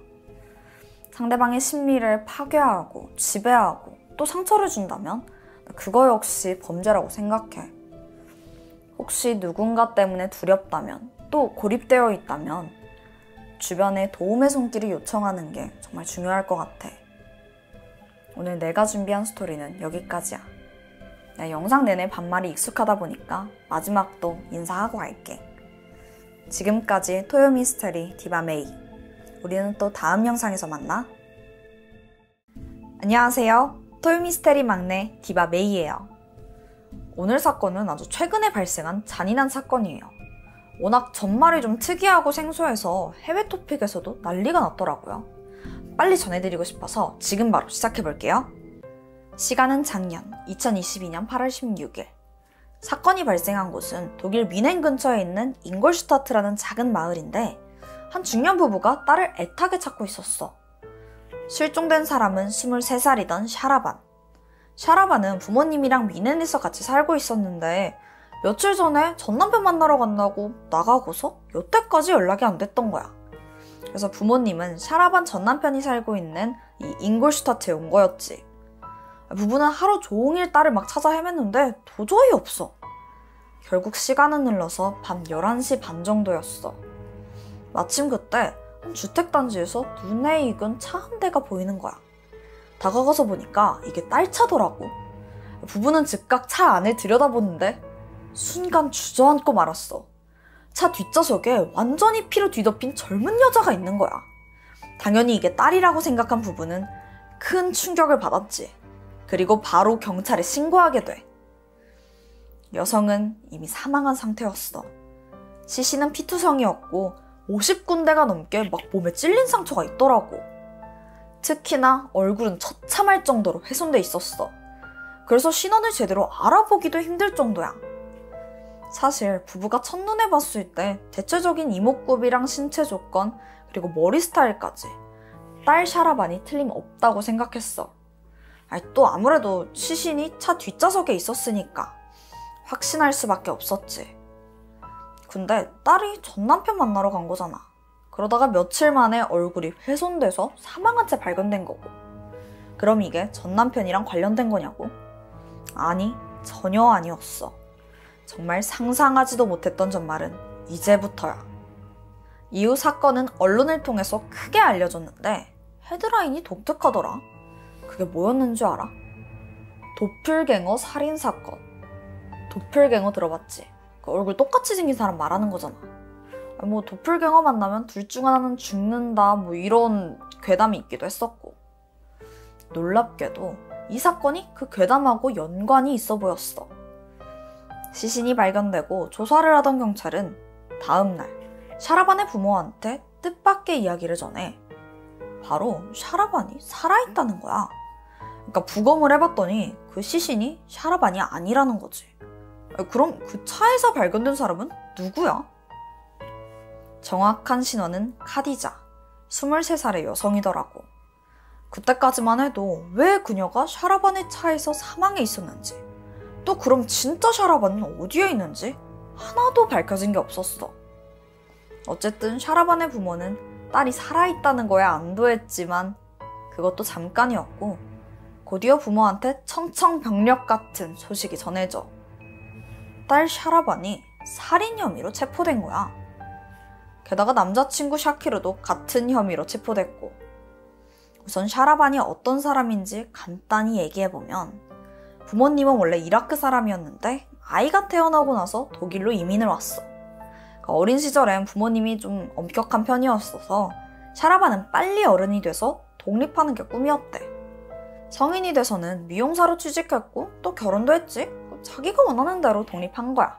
상대방의 심리를 파괴하고 지배하고 또 상처를 준다면 그거 역시 범죄라고 생각해. 혹시 누군가 때문에 두렵다면, 또 고립되어 있다면 주변에 도움의 손길을 요청하는 게 정말 중요할 것 같아. 오늘 내가 준비한 스토리는 여기까지야. 나 영상 내내 반말이 익숙하다 보니까 마지막도 인사하고 갈게. 지금까지 토요미스테리 디바메이. 우리는 또 다음 영상에서 만나. 안녕하세요. 토요미스테리 막내 디바메이예요. 오늘 사건은 아주 최근에 발생한 잔인한 사건이에요. 워낙 전말이 좀 특이하고 생소해서 해외 토픽에서도 난리가 났더라고요. 빨리 전해드리고 싶어서 지금 바로 시작해볼게요. 시간은 작년 2022년 8월 16일. 사건이 발생한 곳은 독일 뮌헨 근처에 있는 잉골슈타트라는 작은 마을인데 한 중년 부부가 딸을 애타게 찾고 있었어. 실종된 사람은 23살이던 샤라반. 샤라반은 부모님이랑 뮌헨에서 같이 살고 있었는데 며칠 전에 전남편 만나러 간다고 나가고서 여태까지 연락이 안 됐던 거야. 그래서 부모님은 샤라반 전남편이 살고 있는 이 잉골슈타트에 온 거였지. 부부는 하루 종일 딸을 막 찾아 헤맸는데 도저히 없어. 결국 시간은 흘러서 밤 11시 반 정도였어. 마침 그때 한 주택단지에서 눈에 익은 차 한 대가 보이는 거야. 다가가서 보니까 이게 딸 차더라고. 부부는 즉각 차 안을 들여다보는데 순간 주저앉고 말았어. 차 뒷좌석에 완전히 피로 뒤덮인 젊은 여자가 있는 거야. 당연히 이게 딸이라고 생각한 부부는 큰 충격을 받았지. 그리고 바로 경찰에 신고하게 돼. 여성은 이미 사망한 상태였어. 시신은 피투성이었고 50군데가 넘게 막 몸에 찔린 상처가 있더라고. 특히나 얼굴은 처참할 정도로 훼손돼 있었어. 그래서 신원을 제대로 알아보기도 힘들 정도야. 사실 부부가 첫눈에 봤을 때 대체적인 이목구비랑 신체 조건 그리고 머리 스타일까지 딸 샤라반이 틀림없다고 생각했어. 또 아무래도 시신이 차 뒷좌석에 있었으니까 확신할 수밖에 없었지. 근데 딸이 전 남편 만나러 간 거잖아. 그러다가 며칠 만에 얼굴이 훼손돼서 사망한 채 발견된 거고. 그럼 이게 전 남편이랑 관련된 거냐고? 아니, 전혀 아니었어. 정말 상상하지도 못했던 전말은 이제부터야. 이후 사건은 언론을 통해서 크게 알려졌는데 헤드라인이 독특하더라. 그게 뭐였는 줄 알아? 도플갱어 살인사건. 도플갱어 들어봤지? 그 얼굴 똑같이 생긴 사람 말하는 거잖아. 뭐 도플갱어 만나면 둘 중 하나는 죽는다 뭐 이런 괴담이 있기도 했었고. 놀랍게도 이 사건이 그 괴담하고 연관이 있어 보였어. 시신이 발견되고 조사를 하던 경찰은 다음날 샤라반의 부모한테 뜻밖의 이야기를 전해 바로 샤라반이 살아있다는 거야. 그러니까 부검을 해봤더니 그 시신이 샤라반이 아니라는 거지. 그럼 그 차에서 발견된 사람은 누구야? 정확한 신원은 카디자, 23살의 여성이더라고. 그때까지만 해도 왜 그녀가 샤라반의 차에서 사망해 있었는지, 또 그럼 진짜 샤라반은 어디에 있는지 하나도 밝혀진 게 없었어. 어쨌든 샤라반의 부모는 딸이 살아있다는 거에 안도했지만 그것도 잠깐이었고, 곧이어 부모한테 청천벽력 같은 소식이 전해져 딸 샤라반이 살인 혐의로 체포된 거야. 게다가 남자친구 샤키르도 같은 혐의로 체포됐고. 우선 샤라반이 어떤 사람인지 간단히 얘기해보면, 부모님은 원래 이라크 사람이었는데 아이가 태어나고 나서 독일로 이민을 왔어. 그러니까 어린 시절엔 부모님이 좀 엄격한 편이었어서 샤라반은 빨리 어른이 돼서 독립하는 게 꿈이었대. 성인이 돼서는 미용사로 취직했고 또 결혼도 했지. 자기가 원하는 대로 독립한 거야.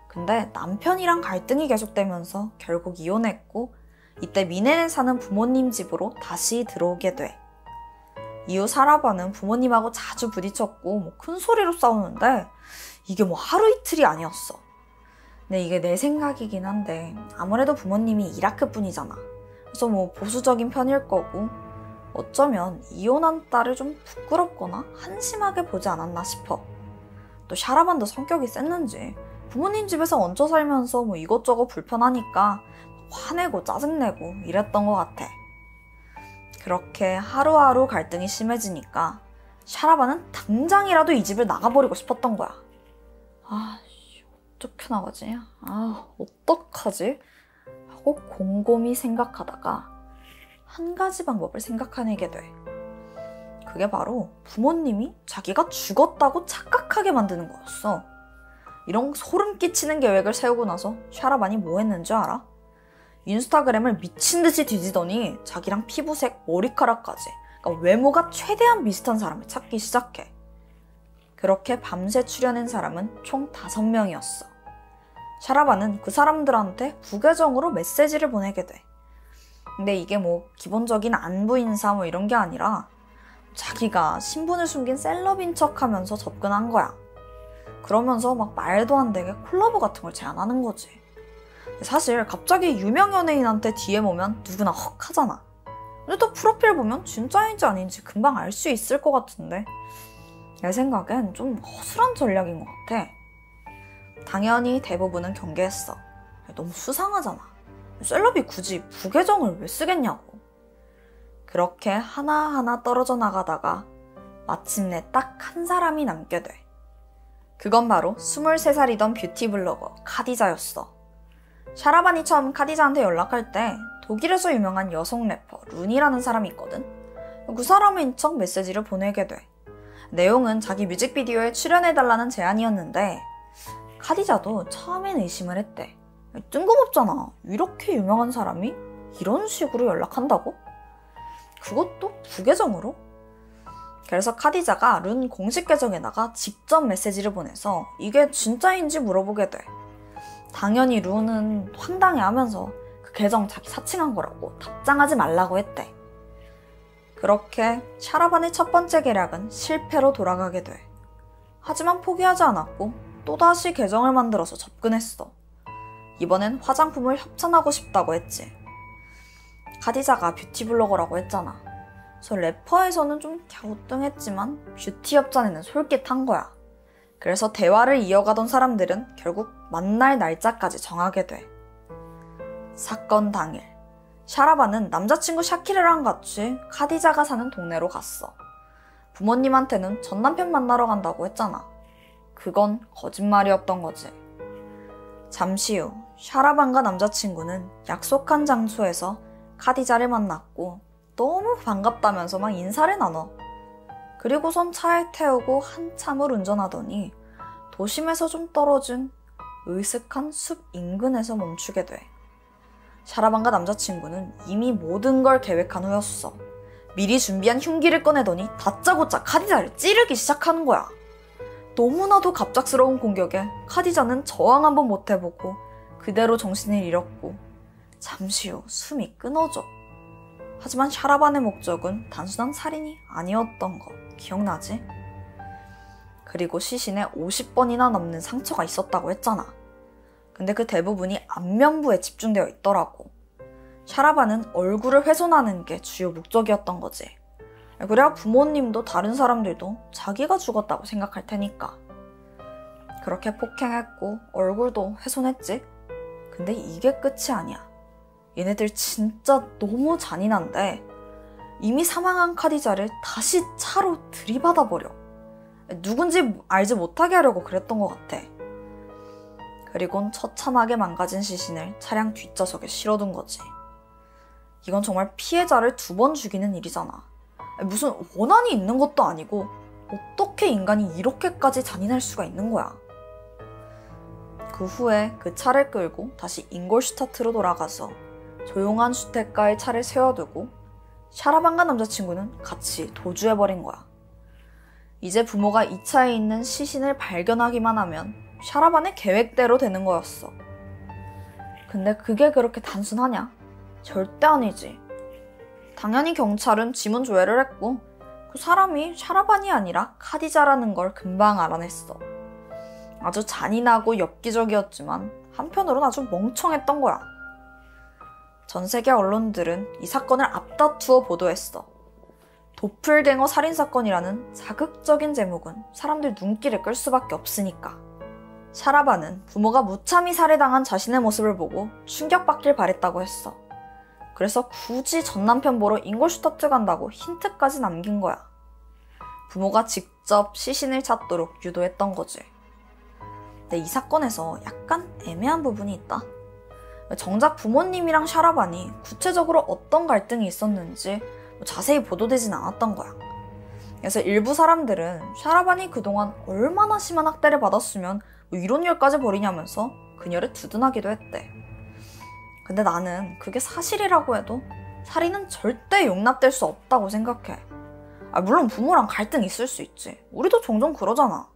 근데 남편이랑 갈등이 계속되면서 결국 이혼했고, 이때 미넨에 사는 부모님 집으로 다시 들어오게 돼. 이후 샤라반은 부모님하고 자주 부딪혔고 뭐 큰 소리로 싸우는데 이게 뭐 하루 이틀이 아니었어. 근데 이게 내 생각이긴 한데 아무래도 부모님이 이라크 분이잖아. 그래서 뭐 보수적인 편일 거고, 어쩌면 이혼한 딸을 좀 부끄럽거나 한심하게 보지 않았나 싶어. 또 샤라반도 성격이 셌는지 부모님 집에서 얹혀 살면서 뭐 이것저것 불편하니까 화내고 짜증내고 이랬던 것 같아. 그렇게 하루하루 갈등이 심해지니까 샤라반은 당장이라도 이 집을 나가버리고 싶었던 거야. 어떻게 나가지? 어떡하지? 하고 곰곰이 생각하다가 한 가지 방법을 생각해내게 돼. 그게 바로 부모님이 자기가 죽었다고 착각하게 만드는 거였어. 이런 소름 끼치는 계획을 세우고 나서 샤라반이 뭐 했는지 알아? 인스타그램을 미친 듯이 뒤지더니 자기랑 피부색, 머리카락까지, 그러니까 외모가 최대한 비슷한 사람을 찾기 시작해. 그렇게 밤새 추려낸 사람은 총 5명이었어. 샤라반은 그 사람들한테 부계정으로 메시지를 보내게 돼. 근데 이게 뭐 기본적인 안부 인사 뭐 이런 게 아니라 자기가 신분을 숨긴 셀럽인 척하면서 접근한 거야. 그러면서 막 말도 안 되게 콜라보 같은 걸 제안하는 거지. 사실 갑자기 유명 연예인한테 DM 오면 누구나 헉 하잖아. 근데 또 프로필 보면 진짜인지 아닌지 금방 알 수 있을 것 같은데 내 생각엔 좀 허술한 전략인 것 같아. 당연히 대부분은 경계했어. 너무 수상하잖아. 셀럽이 굳이 부계정을 왜 쓰겠냐고. 그렇게 하나하나 떨어져 나가다가 마침내 딱 한 사람이 남게 돼. 그건 바로 23살이던 뷰티 블로거 카디자였어. 샤라반이 처음 카디자한테 연락할 때 독일에서 유명한 여성 래퍼 룬이라는 사람이 있거든. 그 사람인 척 메시지를 보내게 돼. 내용은 자기 뮤직비디오에 출연해달라는 제안이었는데 카디자도 처음엔 의심을 했대. 뜬금없잖아. 이렇게 유명한 사람이 이런 식으로 연락한다고? 그것도 부계정으로? 그래서 카디자가 룬 공식 계정에다가 직접 메시지를 보내서 이게 진짜인지 물어보게 돼. 당연히 룬은 황당해하면서 그 계정 자기 사칭한 거라고 답장하지 말라고 했대. 그렇게 샤라반의 첫 번째 계략은 실패로 돌아가게 돼. 하지만 포기하지 않았고 또다시 계정을 만들어서 접근했어. 이번엔 화장품을 협찬하고 싶다고 했지. 카디자가 뷰티 블로거라고 했잖아. 그래서 래퍼에서는 좀 갸우뚱했지만 뷰티 협찬에는 솔깃한 거야. 그래서 대화를 이어가던 사람들은 결국 만날 날짜까지 정하게 돼. 사건 당일, 샤라반은 남자친구 샤키르랑 같이 카디자가 사는 동네로 갔어. 부모님한테는 전 남편 만나러 간다고 했잖아. 그건 거짓말이었던 거지. 잠시 후 샤라반과 남자친구는 약속한 장소에서 카디자를 만났고 너무 반갑다면서 막 인사를 나눠. 그리고선 차에 태우고 한참을 운전하더니 도심에서 좀 떨어진 으슥한 숲 인근에서 멈추게 돼. 샤라반과 남자친구는 이미 모든 걸 계획한 후였어. 미리 준비한 흉기를 꺼내더니 다짜고짜 카디자를 찌르기 시작하는 거야. 너무나도 갑작스러운 공격에 카디자는 저항 한번 못 해보고 그대로 정신을 잃었고 잠시 후 숨이 끊어져. 하지만 샤라반의 목적은 단순한 살인이 아니었던 거 기억나지? 그리고 시신에 50번이나 넘는 상처가 있었다고 했잖아. 근데 그 대부분이 안면부에 집중되어 있더라고. 샤라반은 얼굴을 훼손하는 게 주요 목적이었던 거지. 그래야 부모님도 다른 사람들도 자기가 죽었다고 생각할 테니까. 그렇게 폭행했고 얼굴도 훼손했지. 근데 이게 끝이 아니야. 얘네들 진짜 너무 잔인한데 이미 사망한 카디자를 다시 차로 들이받아버려. 누군지 알지 못하게 하려고 그랬던 것 같아. 그리곤 처참하게 망가진 시신을 차량 뒷좌석에 실어둔 거지. 이건 정말 피해자를 2번 죽이는 일이잖아. 무슨 원한이 있는 것도 아니고 어떻게 인간이 이렇게까지 잔인할 수가 있는 거야. 그 후에 그 차를 끌고 다시 잉골슈타트로 돌아가서 조용한 주택가에 차를 세워두고 샤라반과 남자친구는 같이 도주해버린 거야. 이제 부모가 이 차에 있는 시신을 발견하기만 하면 샤라반의 계획대로 되는 거였어. 근데 그게 그렇게 단순하냐? 절대 아니지. 당연히 경찰은 지문 조회를 했고 그 사람이 샤라반이 아니라 카디자라는 걸 금방 알아냈어. 아주 잔인하고 엽기적이었지만 한편으로는 아주 멍청했던 거야. 전 세계 언론들은 이 사건을 앞다투어 보도했어. 도플갱어 살인사건이라는 자극적인 제목은 사람들 눈길을 끌 수밖에 없으니까. 샤라반은 부모가 무참히 살해당한 자신의 모습을 보고 충격받길 바랬다고 했어. 그래서 굳이 전남편 보러 잉골슈타트 간다고 힌트까지 남긴 거야. 부모가 직접 시신을 찾도록 유도했던 거지. 근데 이 사건에서 약간 애매한 부분이 있다. 정작 부모님이랑 샤라반이 구체적으로 어떤 갈등이 있었는지 자세히 보도되진 않았던 거야. 그래서 일부 사람들은 샤라반이 그동안 얼마나 심한 학대를 받았으면 이런 일까지 벌이냐면서 그녀를 두둔하기도 했대. 근데 나는 그게 사실이라고 해도 살인은 절대 용납될 수 없다고 생각해. 물론 부모랑 갈등이 있을 수 있지. 우리도 종종 그러잖아.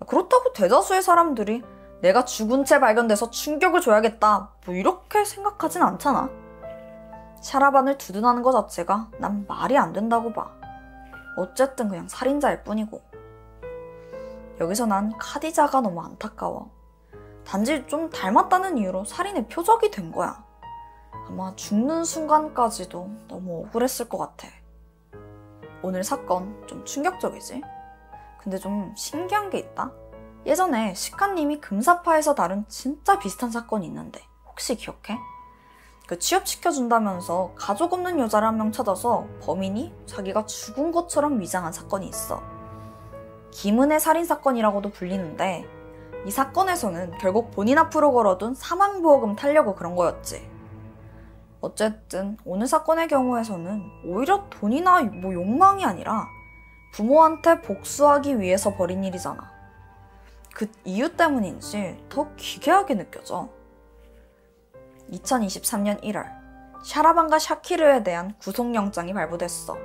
그렇다고 대다수의 사람들이 내가 죽은 채 발견돼서 충격을 줘야겠다 이렇게 생각하진 않잖아. 샤라반을 두둔하는 것 자체가 난 말이 안 된다고 봐. 어쨌든 그냥 살인자일 뿐이고. 여기서 난 카디자가 너무 안타까워. 단지 좀 닮았다는 이유로 살인의 표적이 된 거야. 아마 죽는 순간까지도 너무 억울했을 것 같아. 오늘 사건 좀 충격적이지? 근데 좀 신기한 게 있다? 예전에 시카님이 금사파에서 다룬 진짜 비슷한 사건이 있는데 혹시 기억해? 그 취업시켜준다면서 가족 없는 여자를 한 명 찾아서 범인이 자기가 죽은 것처럼 위장한 사건이 있어. 김은혜 살인사건이라고도 불리는데 이 사건에서는 결국 본인 앞으로 걸어둔 사망보험금 타려고 그런 거였지. 어쨌든 오늘 사건의 경우에서는 오히려 돈이나 욕망이 아니라 부모한테 복수하기 위해서 벌인 일이잖아. 그 이유 때문인지 더 기괴하게 느껴져. 2023년 1월 샤라반과 샤키르에 대한 구속영장이 발부됐어.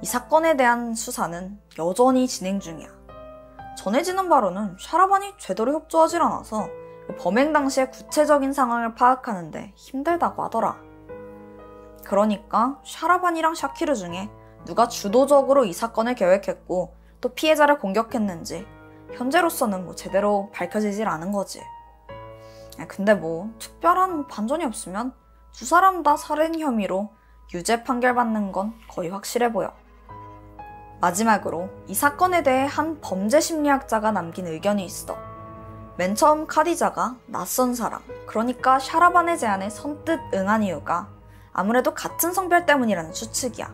이 사건에 대한 수사는 여전히 진행 중이야. 전해지는 바로는 샤라반이 제대로 협조하질 않아서 범행 당시의 구체적인 상황을 파악하는데 힘들다고 하더라. 그러니까 샤라반이랑 샤키르 중에 누가 주도적으로 이 사건을 계획했고 또 피해자를 공격했는지 현재로서는 제대로 밝혀지질 않은 거지. 근데 특별한 반전이 없으면 두 사람 다 살인 혐의로 유죄 판결받는 건 거의 확실해 보여. 마지막으로 이 사건에 대해 한 범죄 심리학자가 남긴 의견이 있어. 맨 처음 카디자가 낯선 사람, 그러니까 샤라반의 제안에 선뜻 응한 이유가 아무래도 같은 성별 때문이라는 추측이야.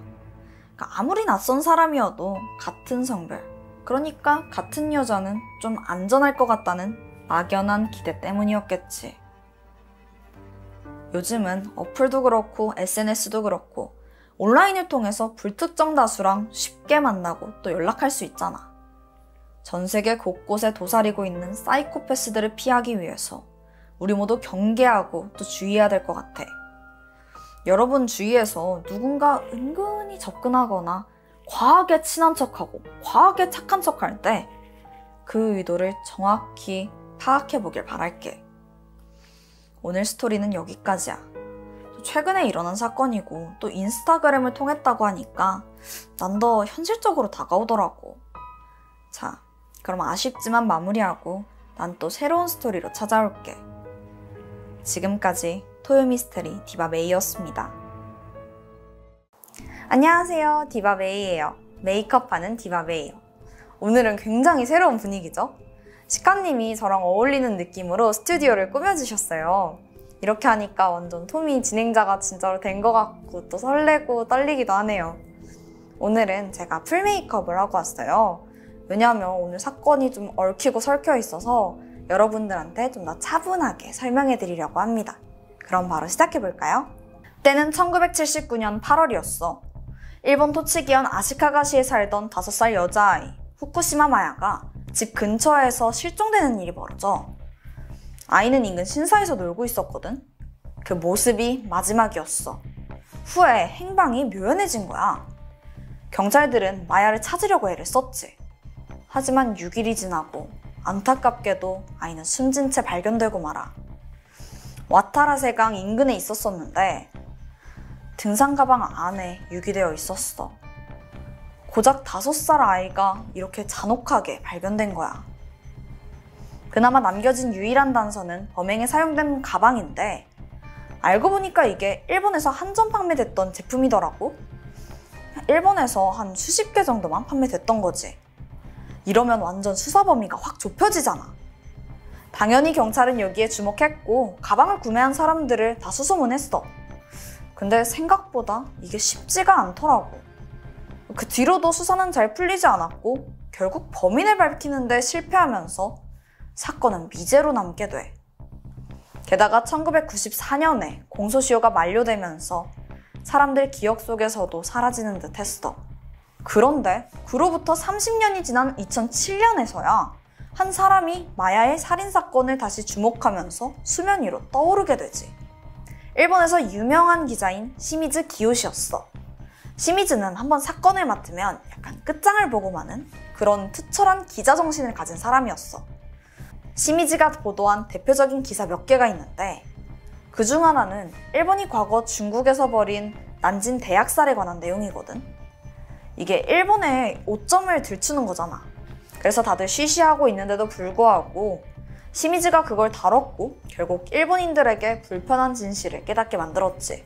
그러니까 아무리 낯선 사람이어도 같은 성별, 그러니까 같은 여자는 좀 안전할 것 같다는 막연한 기대 때문이었겠지. 요즘은 어플도 그렇고 SNS도 그렇고 온라인을 통해서 불특정 다수랑 쉽게 만나고 또 연락할 수 있잖아. 전 세계 곳곳에 도사리고 있는 사이코패스들을 피하기 위해서 우리 모두 경계하고 또 주의해야 될 것 같아. 여러분 주위에서 누군가 은근히 접근하거나 과하게 친한 척하고 과하게 착한 척할 때 그 의도를 정확히 파악해 보길 바랄게. 오늘 스토리는 여기까지야. 최근에 일어난 사건이고 또 인스타그램을 통했다고 하니까 난 더 현실적으로 다가오더라고. 자, 그럼 아쉽지만 마무리하고 난 또 새로운 스토리로 찾아올게. 지금까지 토요미스테리 디바메이였습니다. 안녕하세요, 디바메이예요. 메이크업하는 디바메이요. 오늘은 굉장히 새로운 분위기죠? 시카님이 저랑 어울리는 느낌으로 스튜디오를 꾸며주셨어요. 이렇게 하니까 완전 토미 진행자가 진짜로 된 것 같고 또 설레고 떨리기도 하네요. 오늘은 제가 풀 메이크업을 하고 왔어요. 왜냐하면 오늘 사건이 좀 얽히고 설켜 있어서 여러분들한테 좀 더 차분하게 설명해 드리려고 합니다. 그럼 바로 시작해볼까요? 때는 1979년 8월이었어. 일본 토치기현 아시카가시에 살던 5살 여자아이 후쿠시마 마야가 집 근처에서 실종되는 일이 벌어져. 아이는 인근 신사에서 놀고 있었거든. 그 모습이 마지막이었어. 후에 행방이 묘연해진 거야. 경찰들은 마야를 찾으려고 애를 썼지. 하지만 6일이 지나고 안타깝게도 아이는 숨진 채 발견되고 말아. 와타라세강 인근에 있었었는데 등산 가방 안에 유기되어 있었어. 고작 5살 아이가 이렇게 잔혹하게 발견된 거야. 그나마 남겨진 유일한 단서는 범행에 사용된 가방인데 알고 보니까 이게 일본에서 한정 판매됐던 제품이더라고. 일본에서 한 수십 개 정도만 판매됐던 거지. 이러면 완전 수사 범위가 확 좁혀지잖아. 당연히 경찰은 여기에 주목했고 가방을 구매한 사람들을 다 수소문했어. 근데 생각보다 이게 쉽지가 않더라고. 그 뒤로도 수사는 잘 풀리지 않았고 결국 범인을 밝히는데 실패하면서 사건은 미제로 남게 돼. 게다가 1994년에 공소시효가 만료되면서 사람들 기억 속에서도 사라지는 듯 했어. 그런데 그로부터 30년이 지난 2007년에서야 한 사람이 마야의 살인사건을 다시 주목하면서 수면 위로 떠오르게 되지. 일본에서 유명한 기자인 시미즈 기요시였어. 시미즈는 한번 사건을 맡으면 약간 끝장을 보고 마는 그런 투철한 기자 정신을 가진 사람이었어. 시미즈가 보도한 대표적인 기사 몇 개가 있는데 그 중 하나는 일본이 과거 중국에서 벌인 난진 대학살에 관한 내용이거든. 이게 일본의 오점을 들추는 거잖아. 그래서 다들 쉬쉬하고 있는데도 불구하고 시미즈가 그걸 다뤘고 결국 일본인들에게 불편한 진실을 깨닫게 만들었지.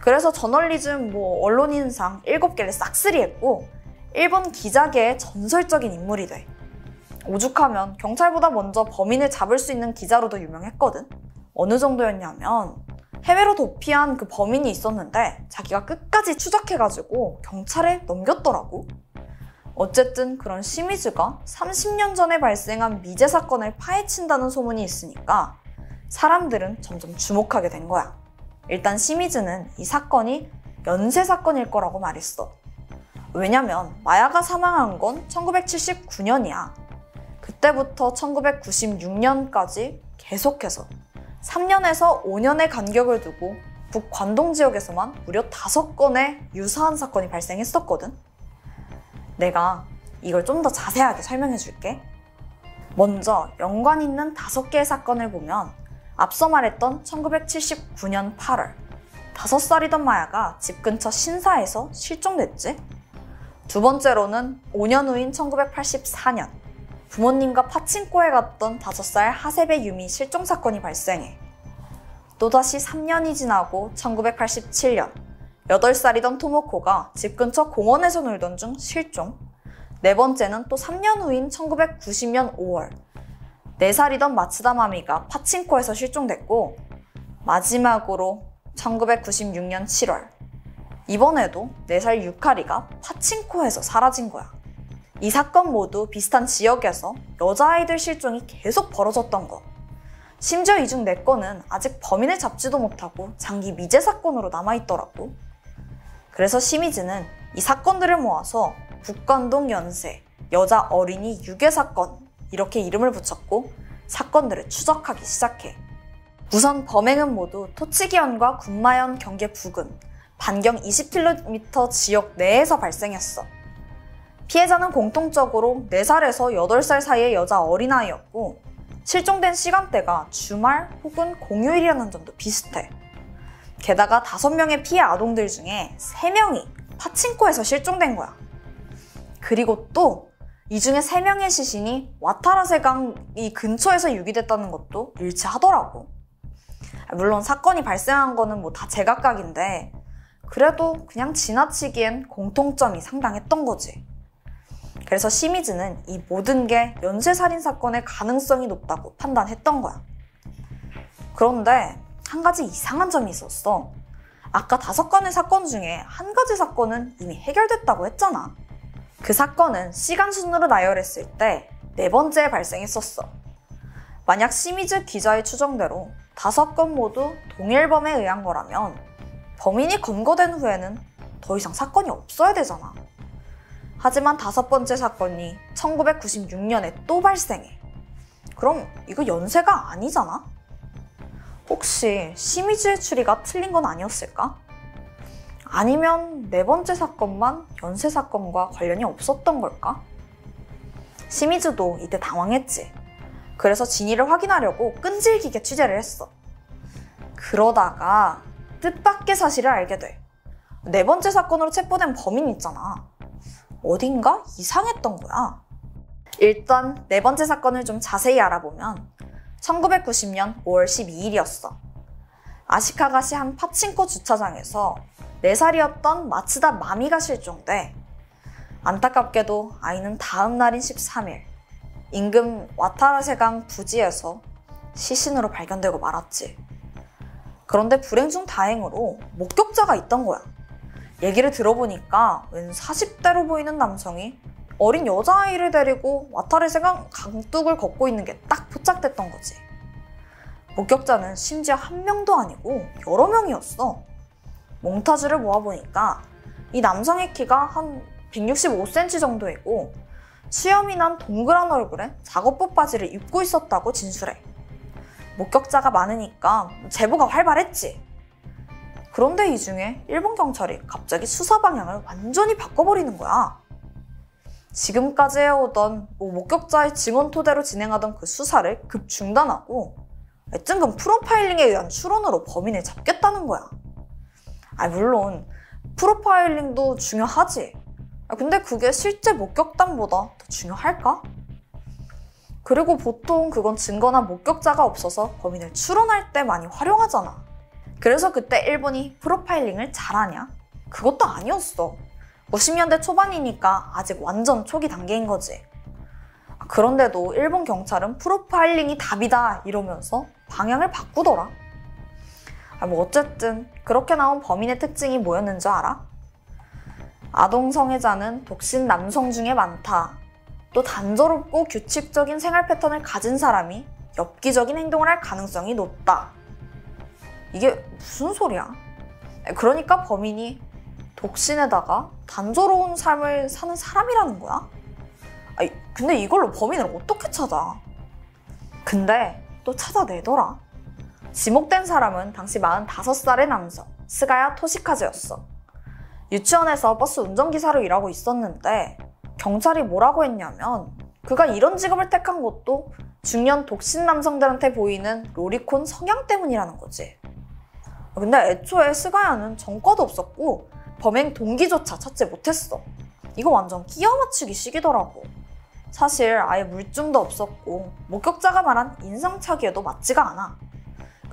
그래서 저널리즘 언론인상 7개를 싹쓸이했고 일본 기자계의 전설적인 인물이 돼. 오죽하면 경찰보다 먼저 범인을 잡을 수 있는 기자로도 유명했거든. 어느 정도였냐면 해외로 도피한 그 범인이 있었는데 자기가 끝까지 추적해가지고 경찰에 넘겼더라고. 어쨌든 그런 시미즈가 30년 전에 발생한 미제 사건을 파헤친다는 소문이 있으니까 사람들은 점점 주목하게 된 거야. 일단 시미즈는 이 사건이 연쇄 사건일 거라고 말했어. 왜냐면 마야가 사망한 건 1979년이야. 그때부터 1996년까지 계속해서 3년에서 5년의 간격을 두고 북관동 지역에서만 무려 5건의 유사한 사건이 발생했었거든. 내가 이걸 좀 더 자세하게 설명해 줄게. 먼저 연관 있는 5개의 사건을 보면 앞서 말했던 1979년 8월 5살이던 마야가 집 근처 신사에서 실종됐지. 두 번째로는 5년 후인 1984년 부모님과 파친코에 갔던 5살 하세베 유미 실종 사건이 발생해. 또다시 3년이 지나고 1987년 8살이던 토모코가 집 근처 공원에서 놀던 중 실종. 네 번째는 또 3년 후인 1990년 5월 4살이던 마츠다 마미가 파친코에서 실종됐고, 마지막으로 1996년 7월 이번에도 4살 유카리가 파친코에서 사라진 거야. 이 사건 모두 비슷한 지역에서 여자아이들 실종이 계속 벌어졌던 거. 심지어 이 중 4건은 아직 범인을 잡지도 못하고 장기 미제 사건으로 남아있더라고. 그래서 시미즈는 이 사건들을 모아서 북관동 연쇄 여자 어린이 유괴 사건 이렇게 이름을 붙였고 사건들을 추적하기 시작해. 우선 범행은 모두 토치기현과 군마현 경계 부근 반경 20km 지역 내에서 발생했어. 피해자는 공통적으로 4살에서 8살 사이의 여자 어린아이였고 실종된 시간대가 주말 혹은 공휴일이라는 점도 비슷해. 게다가 5명의 피해 아동들 중에 3명이 파친코에서 실종된 거야. 그리고 또 이 중에 3명의 시신이 와타라세강 이 근처에서 유기됐다는 것도 일치하더라고. 물론 사건이 발생한 거는 뭐 다 제각각인데 그래도 그냥 지나치기엔 공통점이 상당했던 거지. 그래서 시미즈는 이 모든 게 연쇄살인 사건의 가능성이 높다고 판단했던 거야. 그런데 한 가지 이상한 점이 있었어. 아까 5건의 사건 중에 한 가지 사건은 이미 해결됐다고 했잖아. 그 사건은 시간 순으로 나열했을 때 4번째에 발생했었어. 만약 시미즈 기자의 추정대로 5건 모두 동일범에 의한 거라면 범인이 검거된 후에는 더 이상 사건이 없어야 되잖아. 하지만 5번째 사건이 1996년에 또 발생해. 그럼 이거 연쇄가 아니잖아? 혹시 시미즈의 추리가 틀린 건 아니었을까? 아니면 4번째 사건만 연쇄 사건과 관련이 없었던 걸까? 시미즈도 이때 당황했지. 그래서 진위를 확인하려고 끈질기게 취재를 했어. 그러다가 뜻밖의 사실을 알게 돼. 4번째 사건으로 체포된 범인 있잖아. 어딘가 이상했던 거야. 일단 4번째 사건을 좀 자세히 알아보면 1990년 5월 12일이었어. 아시카가시 한 파친코 주차장에서 4살이었던 마츠다 마미가 실종돼. 안타깝게도 아이는 다음 날인 13일 인근 와타라세강 부지에서 시신으로 발견되고 말았지. 그런데 불행 중 다행으로 목격자가 있던 거야. 얘기를 들어보니까 웬 40대로 보이는 남성이 어린 여자아이를 데리고 와타라세강 강둑을 걷고 있는 게 딱 포착됐던 거지. 목격자는 심지어 1명도 아니고 여러 명이었어. 몽타주를 모아보니까 이 남성의 키가 한 165cm 정도이고 수염이 난 동그란 얼굴에 작업복 바지를 입고 있었다고 진술해. 목격자가 많으니까 제보가 활발했지. 그런데 이 중에 일본 경찰이 갑자기 수사 방향을 완전히 바꿔버리는 거야. 지금까지 해오던 목격자의 증언 토대로 진행하던 그 수사를 급 중단하고 뜬금 프로파일링에 의한 추론으로 범인을 잡겠다는 거야. 물론 프로파일링도 중요하지. 근데 그게 실제 목격담보다 더 중요할까? 그리고 보통 그건 증거나 목격자가 없어서 범인을 추론할 때 많이 활용하잖아. 그래서 그때 일본이 프로파일링을 잘하냐? 그것도 아니었어. 90년대 초반이니까 아직 완전 초기 단계인 거지. 그런데도 일본 경찰은 프로파일링이 답이다 이러면서 방향을 바꾸더라. 어쨌든 그렇게 나온 범인의 특징이 뭐였는 줄 알아? 아동 성애자는 독신 남성 중에 많다. 또 단조롭고 규칙적인 생활 패턴을 가진 사람이 엽기적인 행동을 할 가능성이 높다. 이게 무슨 소리야? 그러니까 범인이 독신에다가 단조로운 삶을 사는 사람이라는 거야? 근데 이걸로 범인을 어떻게 찾아? 근데 또 찾아내더라. 지목된 사람은 당시 45살의 남성 스가야 토시카즈였어. 유치원에서 버스 운전기사로 일하고 있었는데 경찰이 뭐라고 했냐면 그가 이런 직업을 택한 것도 중년 독신 남성들한테 보이는 로리콘 성향 때문이라는 거지. 근데 애초에 스가야는 전과도 없었고 범행 동기조차 찾지 못했어. 이거 완전 끼워 맞추기 식이더라고. 사실 아예 물증도 없었고 목격자가 말한 인상착의에도 맞지가 않아.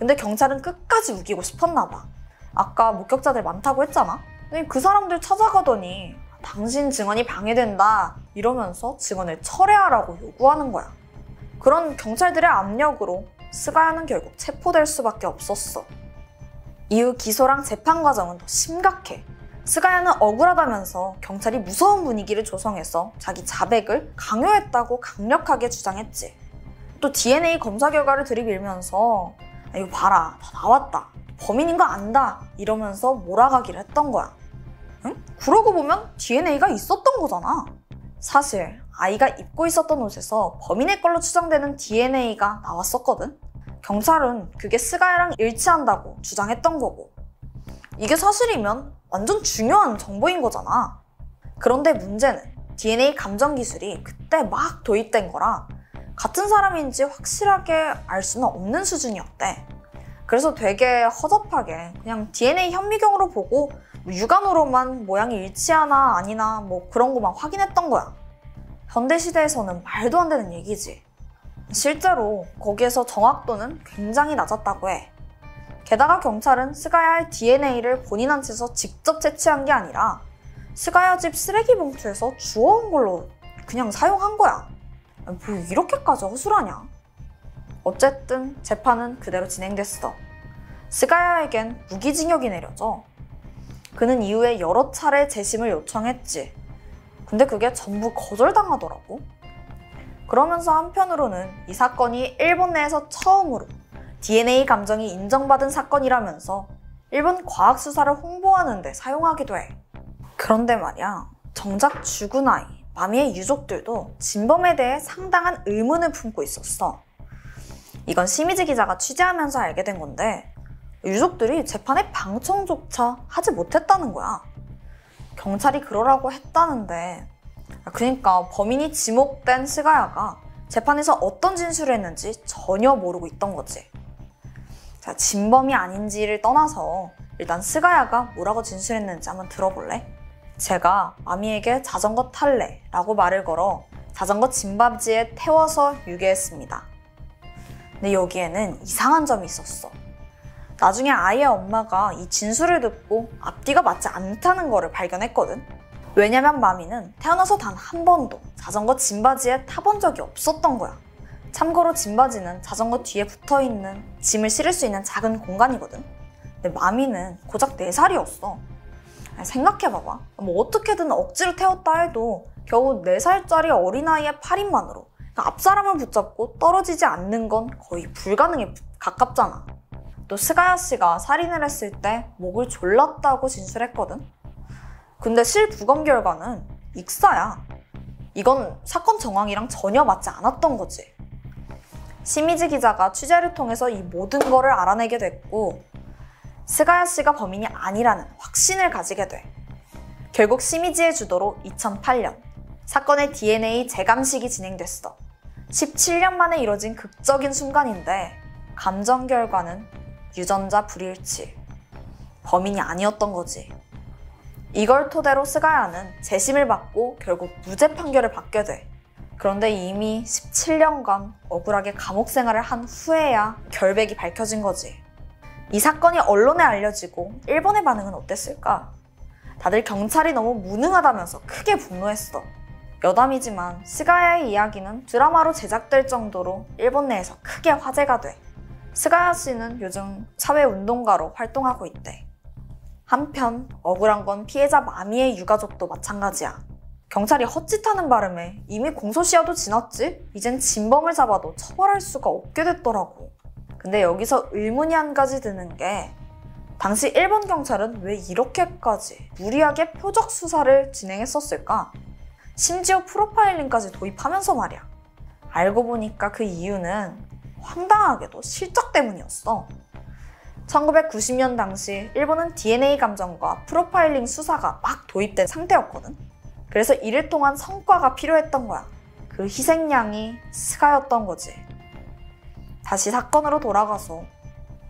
근데 경찰은 끝까지 우기고 싶었나 봐. 아까 목격자들 많다고 했잖아? 근데 그 사람들 찾아가더니 당신 증언이 방해된다 이러면서 증언을 철회하라고 요구하는 거야. 그런 경찰들의 압력으로 스가야는 결국 체포될 수밖에 없었어. 이후 기소랑 재판 과정은 더 심각해. 스가야는 억울하다면서 경찰이 무서운 분위기를 조성해서 자기 자백을 강요했다고 강력하게 주장했지. 또 DNA 검사 결과를 들이밀면서 이거 봐라, 다 나왔다, 범인인 거 안다 이러면서 몰아가기를 했던 거야. 응? 그러고 보면 DNA가 있었던 거잖아. 사실 아이가 입고 있었던 옷에서 범인의 걸로 추정되는 DNA가 나왔었거든. 경찰은 그게 스가야랑 일치한다고 주장했던 거고. 이게 사실이면 완전 중요한 정보인 거잖아. 그런데 문제는 DNA 감정 기술이 그때 막 도입된 거라 같은 사람인지 확실하게 알 수는 없는 수준이었대. 그래서 되게 허접하게 그냥 DNA 현미경으로 보고 육안으로만 모양이 일치하나 아니나 뭐 그런 거만 확인했던 거야. 현대시대에서는 말도 안 되는 얘기지. 실제로 거기에서 정확도는 굉장히 낮았다고 해. 게다가 경찰은 스가야의 DNA를 본인한테서 직접 채취한 게 아니라 스가야 집 쓰레기 봉투에서 주워온 걸로 그냥 사용한 거야. 뭐 이렇게까지 허술하냐? 어쨌든 재판은 그대로 진행됐어. 스가야에겐 무기징역이 내려져. 그는 이후에 여러 차례 재심을 요청했지. 근데 그게 전부 거절당하더라고. 그러면서 한편으로는 이 사건이 일본 내에서 처음으로 DNA 감정이 인정받은 사건이라면서 일본 과학수사를 홍보하는 데 사용하기도 해. 그런데 말이야, 정작 죽은 아이, 마미의 유족들도 진범에 대해 상당한 의문을 품고 있었어. 이건 시미즈 기자가 취재하면서 알게 된 건데 유족들이 재판에 방청조차 하지 못했다는 거야. 경찰이 그러라고 했다는데 그러니까 범인이 지목된 스가야가 재판에서 어떤 진술을 했는지 전혀 모르고 있던 거지. 자, 진범이 아닌지를 떠나서 일단 스가야가 뭐라고 진술했는지 한번 들어볼래? 제가 마미에게 자전거 탈래 라고 말을 걸어 자전거 짐바지에 태워서 유괴했습니다. 근데 여기에는 이상한 점이 있었어. 나중에 아이의 엄마가 이 진술을 듣고 앞뒤가 맞지 않다는 거를 발견했거든. 왜냐면 마미는 태어나서 단 한 번도 자전거 짐바지에 타본 적이 없었던 거야. 참고로 짐바지는 자전거 뒤에 붙어있는 짐을 실을 수 있는 작은 공간이거든. 근데 마미는 고작 4살이었어. 생각해봐봐. 뭐 어떻게든 억지로 태웠다 해도 겨우 4살짜리 어린아이의 팔힘만으로 앞사람을 붙잡고 떨어지지 않는 건 거의 불가능에 가깝잖아. 또 스가야 씨가 살인을 했을 때 목을 졸랐다고 진술했거든. 근데 실부검 결과는 익사야. 이건 사건 정황이랑 전혀 맞지 않았던 거지. 시미즈 기자가 취재를 통해서 이 모든 거를 알아내게 됐고 스가야 씨가 범인이 아니라는 확신을 가지게 돼. 결국 시미즈의 주도로 2008년 사건의 DNA 재감식이 진행됐어. 17년 만에 이뤄진 극적인 순간인데 감정 결과는 유전자 불일치. 범인이 아니었던 거지. 이걸 토대로 스가야는 재심을 받고 결국 무죄 판결을 받게 돼. 그런데 이미 17년간 억울하게 감옥 생활을 한 후에야 결백이 밝혀진 거지. 이 사건이 언론에 알려지고 일본의 반응은 어땠을까? 다들 경찰이 너무 무능하다면서 크게 분노했어. 여담이지만 스가야의 이야기는 드라마로 제작될 정도로 일본 내에서 크게 화제가 돼. 스가야 씨는 요즘 사회운동가로 활동하고 있대. 한편 억울한 건 피해자 마미의 유가족도 마찬가지야. 경찰이 헛짓하는 바람에 이미 공소시효도 지났지? 이젠 진범을 잡아도 처벌할 수가 없게 됐더라고. 근데 여기서 의문이 한 가지 드는 게 당시 일본 경찰은 왜 이렇게까지 무리하게 표적 수사를 진행했었을까? 심지어 프로파일링까지 도입하면서 말이야. 알고 보니까 그 이유는 황당하게도 실적 때문이었어. 1990년 당시 일본은 DNA 감정과 프로파일링 수사가 막 도입된 상태였거든. 그래서 이를 통한 성과가 필요했던 거야. 그 희생양이 스가였던 거지. 다시 사건으로 돌아가서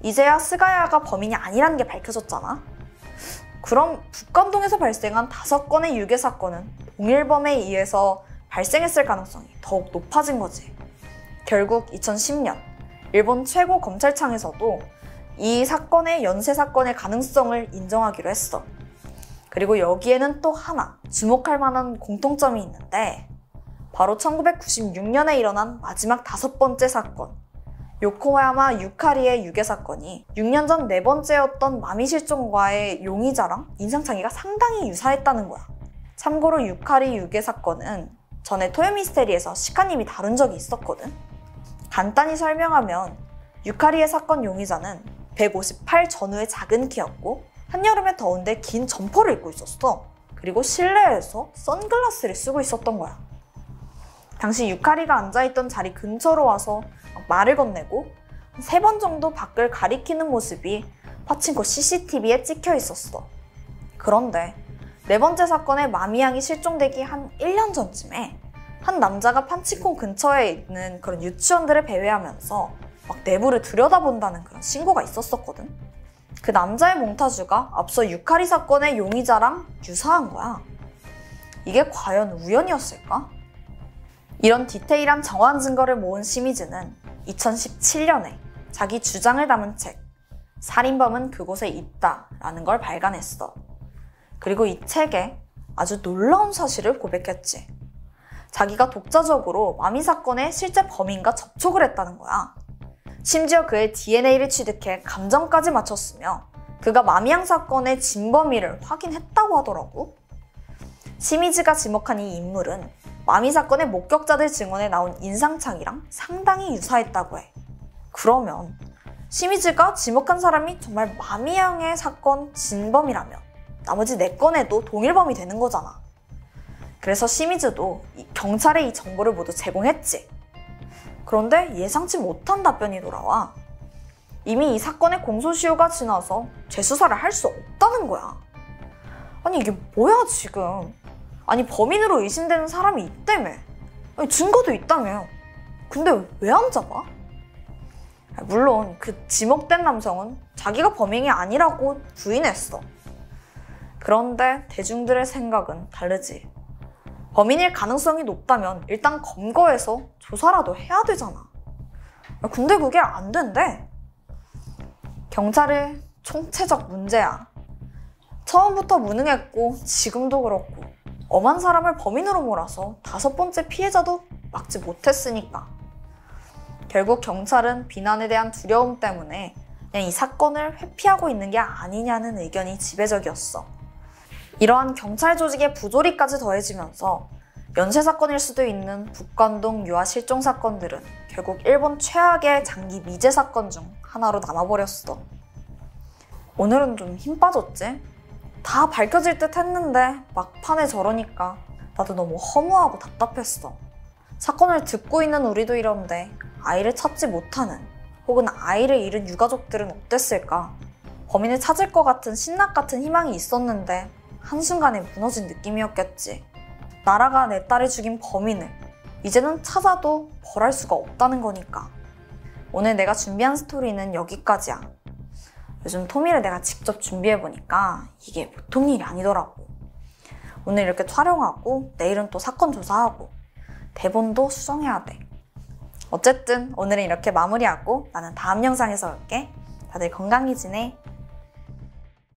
이제야 스가야가 범인이 아니라는 게 밝혀졌잖아. 그럼 북관동에서 발생한 5건의 유괴 사건은 동일범에 의해서 발생했을 가능성이 더욱 높아진 거지. 결국 2010년 일본 최고 검찰청에서도 이 사건의 연쇄 사건의 가능성을 인정하기로 했어. 그리고 여기에는 또 하나 주목할 만한 공통점이 있는데, 바로 1996년에 일어난 마지막 5번째 사건, 요코야마 유카리의 유괴 사건이 6년 전 4번째였던 마미 실종과의 용의자랑 인상착의가 상당히 유사했다는 거야. 참고로 유카리 유괴 사건은 전에 토요미스테리에서 시카님이 다룬 적이 있었거든. 간단히 설명하면 유카리의 사건 용의자는 158 전후의 작은 키였고 한여름에 더운데 긴 점퍼를 입고 있었어. 그리고 실내에서 선글라스를 쓰고 있었던 거야. 당시 유카리가 앉아있던 자리 근처로 와서 말을 건네고 3번 정도 밖을 가리키는 모습이 파친코 CCTV에 찍혀 있었어. 그런데 4번째 사건에 마미양이 실종되기 한 1년 전쯤에 한 남자가 파친코 근처에 있는 그런 유치원들을 배회하면서 막 내부를 들여다본다는 그런 신고가 있었거든. 그 남자의 몽타주가 앞서 유카리 사건의 용의자랑 유사한 거야. 이게 과연 우연이었을까? 이런 디테일한 정황 증거를 모은 시미즈는 2017년에 자기 주장을 담은 책 살인범은 그곳에 있다 라는 걸 발간했어. 그리고 이 책에 아주 놀라운 사실을 고백했지. 자기가 독자적으로 마미 사건의 실제 범인과 접촉을 했다는 거야. 심지어 그의 DNA를 취득해 감정까지 맞췄으며 그가 마미양 사건의 진범위를 확인했다고 하더라고. 시미즈가 지목한 이 인물은 마미 사건의 목격자들 증언에 나온 인상착의랑 상당히 유사했다고 해. 그러면 시미즈가 지목한 사람이 정말 마미양의 사건 진범이라면 나머지 4건에도 동일범이 되는 거잖아. 그래서 시미즈도 경찰에 이 정보를 모두 제공했지. 그런데 예상치 못한 답변이 돌아와. 이미 이 사건의 공소시효가 지나서 재수사를 할 수 없다는 거야. 아니 이게 뭐야 지금. 아니 범인으로 의심되는 사람이 있다며. 아니, 증거도 있다며. 근데 왜 안 잡아? 물론 그 지목된 남성은 자기가 범인이 아니라고 부인했어. 그런데 대중들의 생각은 다르지. 범인일 가능성이 높다면 일단 검거해서 조사라도 해야 되잖아. 근데 그게 안 된대. 경찰의 총체적 문제야. 처음부터 무능했고 지금도 그렇고 엄한 사람을 범인으로 몰아서 5번째 피해자도 막지 못했으니까. 결국 경찰은 비난에 대한 두려움 때문에 그냥 이 사건을 회피하고 있는 게 아니냐는 의견이 지배적이었어. 이러한 경찰 조직의 부조리까지 더해지면서 연쇄 사건일 수도 있는 북관동 유아 실종 사건들은 결국 일본 최악의 장기 미제 사건 중 하나로 남아버렸어. 오늘은 좀 힘 빠졌지? 다 밝혀질 듯 했는데 막판에 저러니까 나도 너무 허무하고 답답했어. 사건을 듣고 있는 우리도 이런데 아이를 찾지 못하는 혹은 아이를 잃은 유가족들은 어땠을까? 범인을 찾을 것 같은 신락 같은 희망이 있었는데 한순간에 무너진 느낌이었겠지. 나라가 내 딸을 죽인 범인을 이제는 찾아도 벌할 수가 없다는 거니까. 오늘 내가 준비한 스토리는 여기까지야. 요즘 토미를 내가 직접 준비해보니까 이게 보통 일이 아니더라고. 오늘 이렇게 촬영하고 내일은 또 사건 조사하고 대본도 수정해야 돼. 어쨌든 오늘은 이렇게 마무리하고 나는 다음 영상에서 올게. 다들 건강히 지내.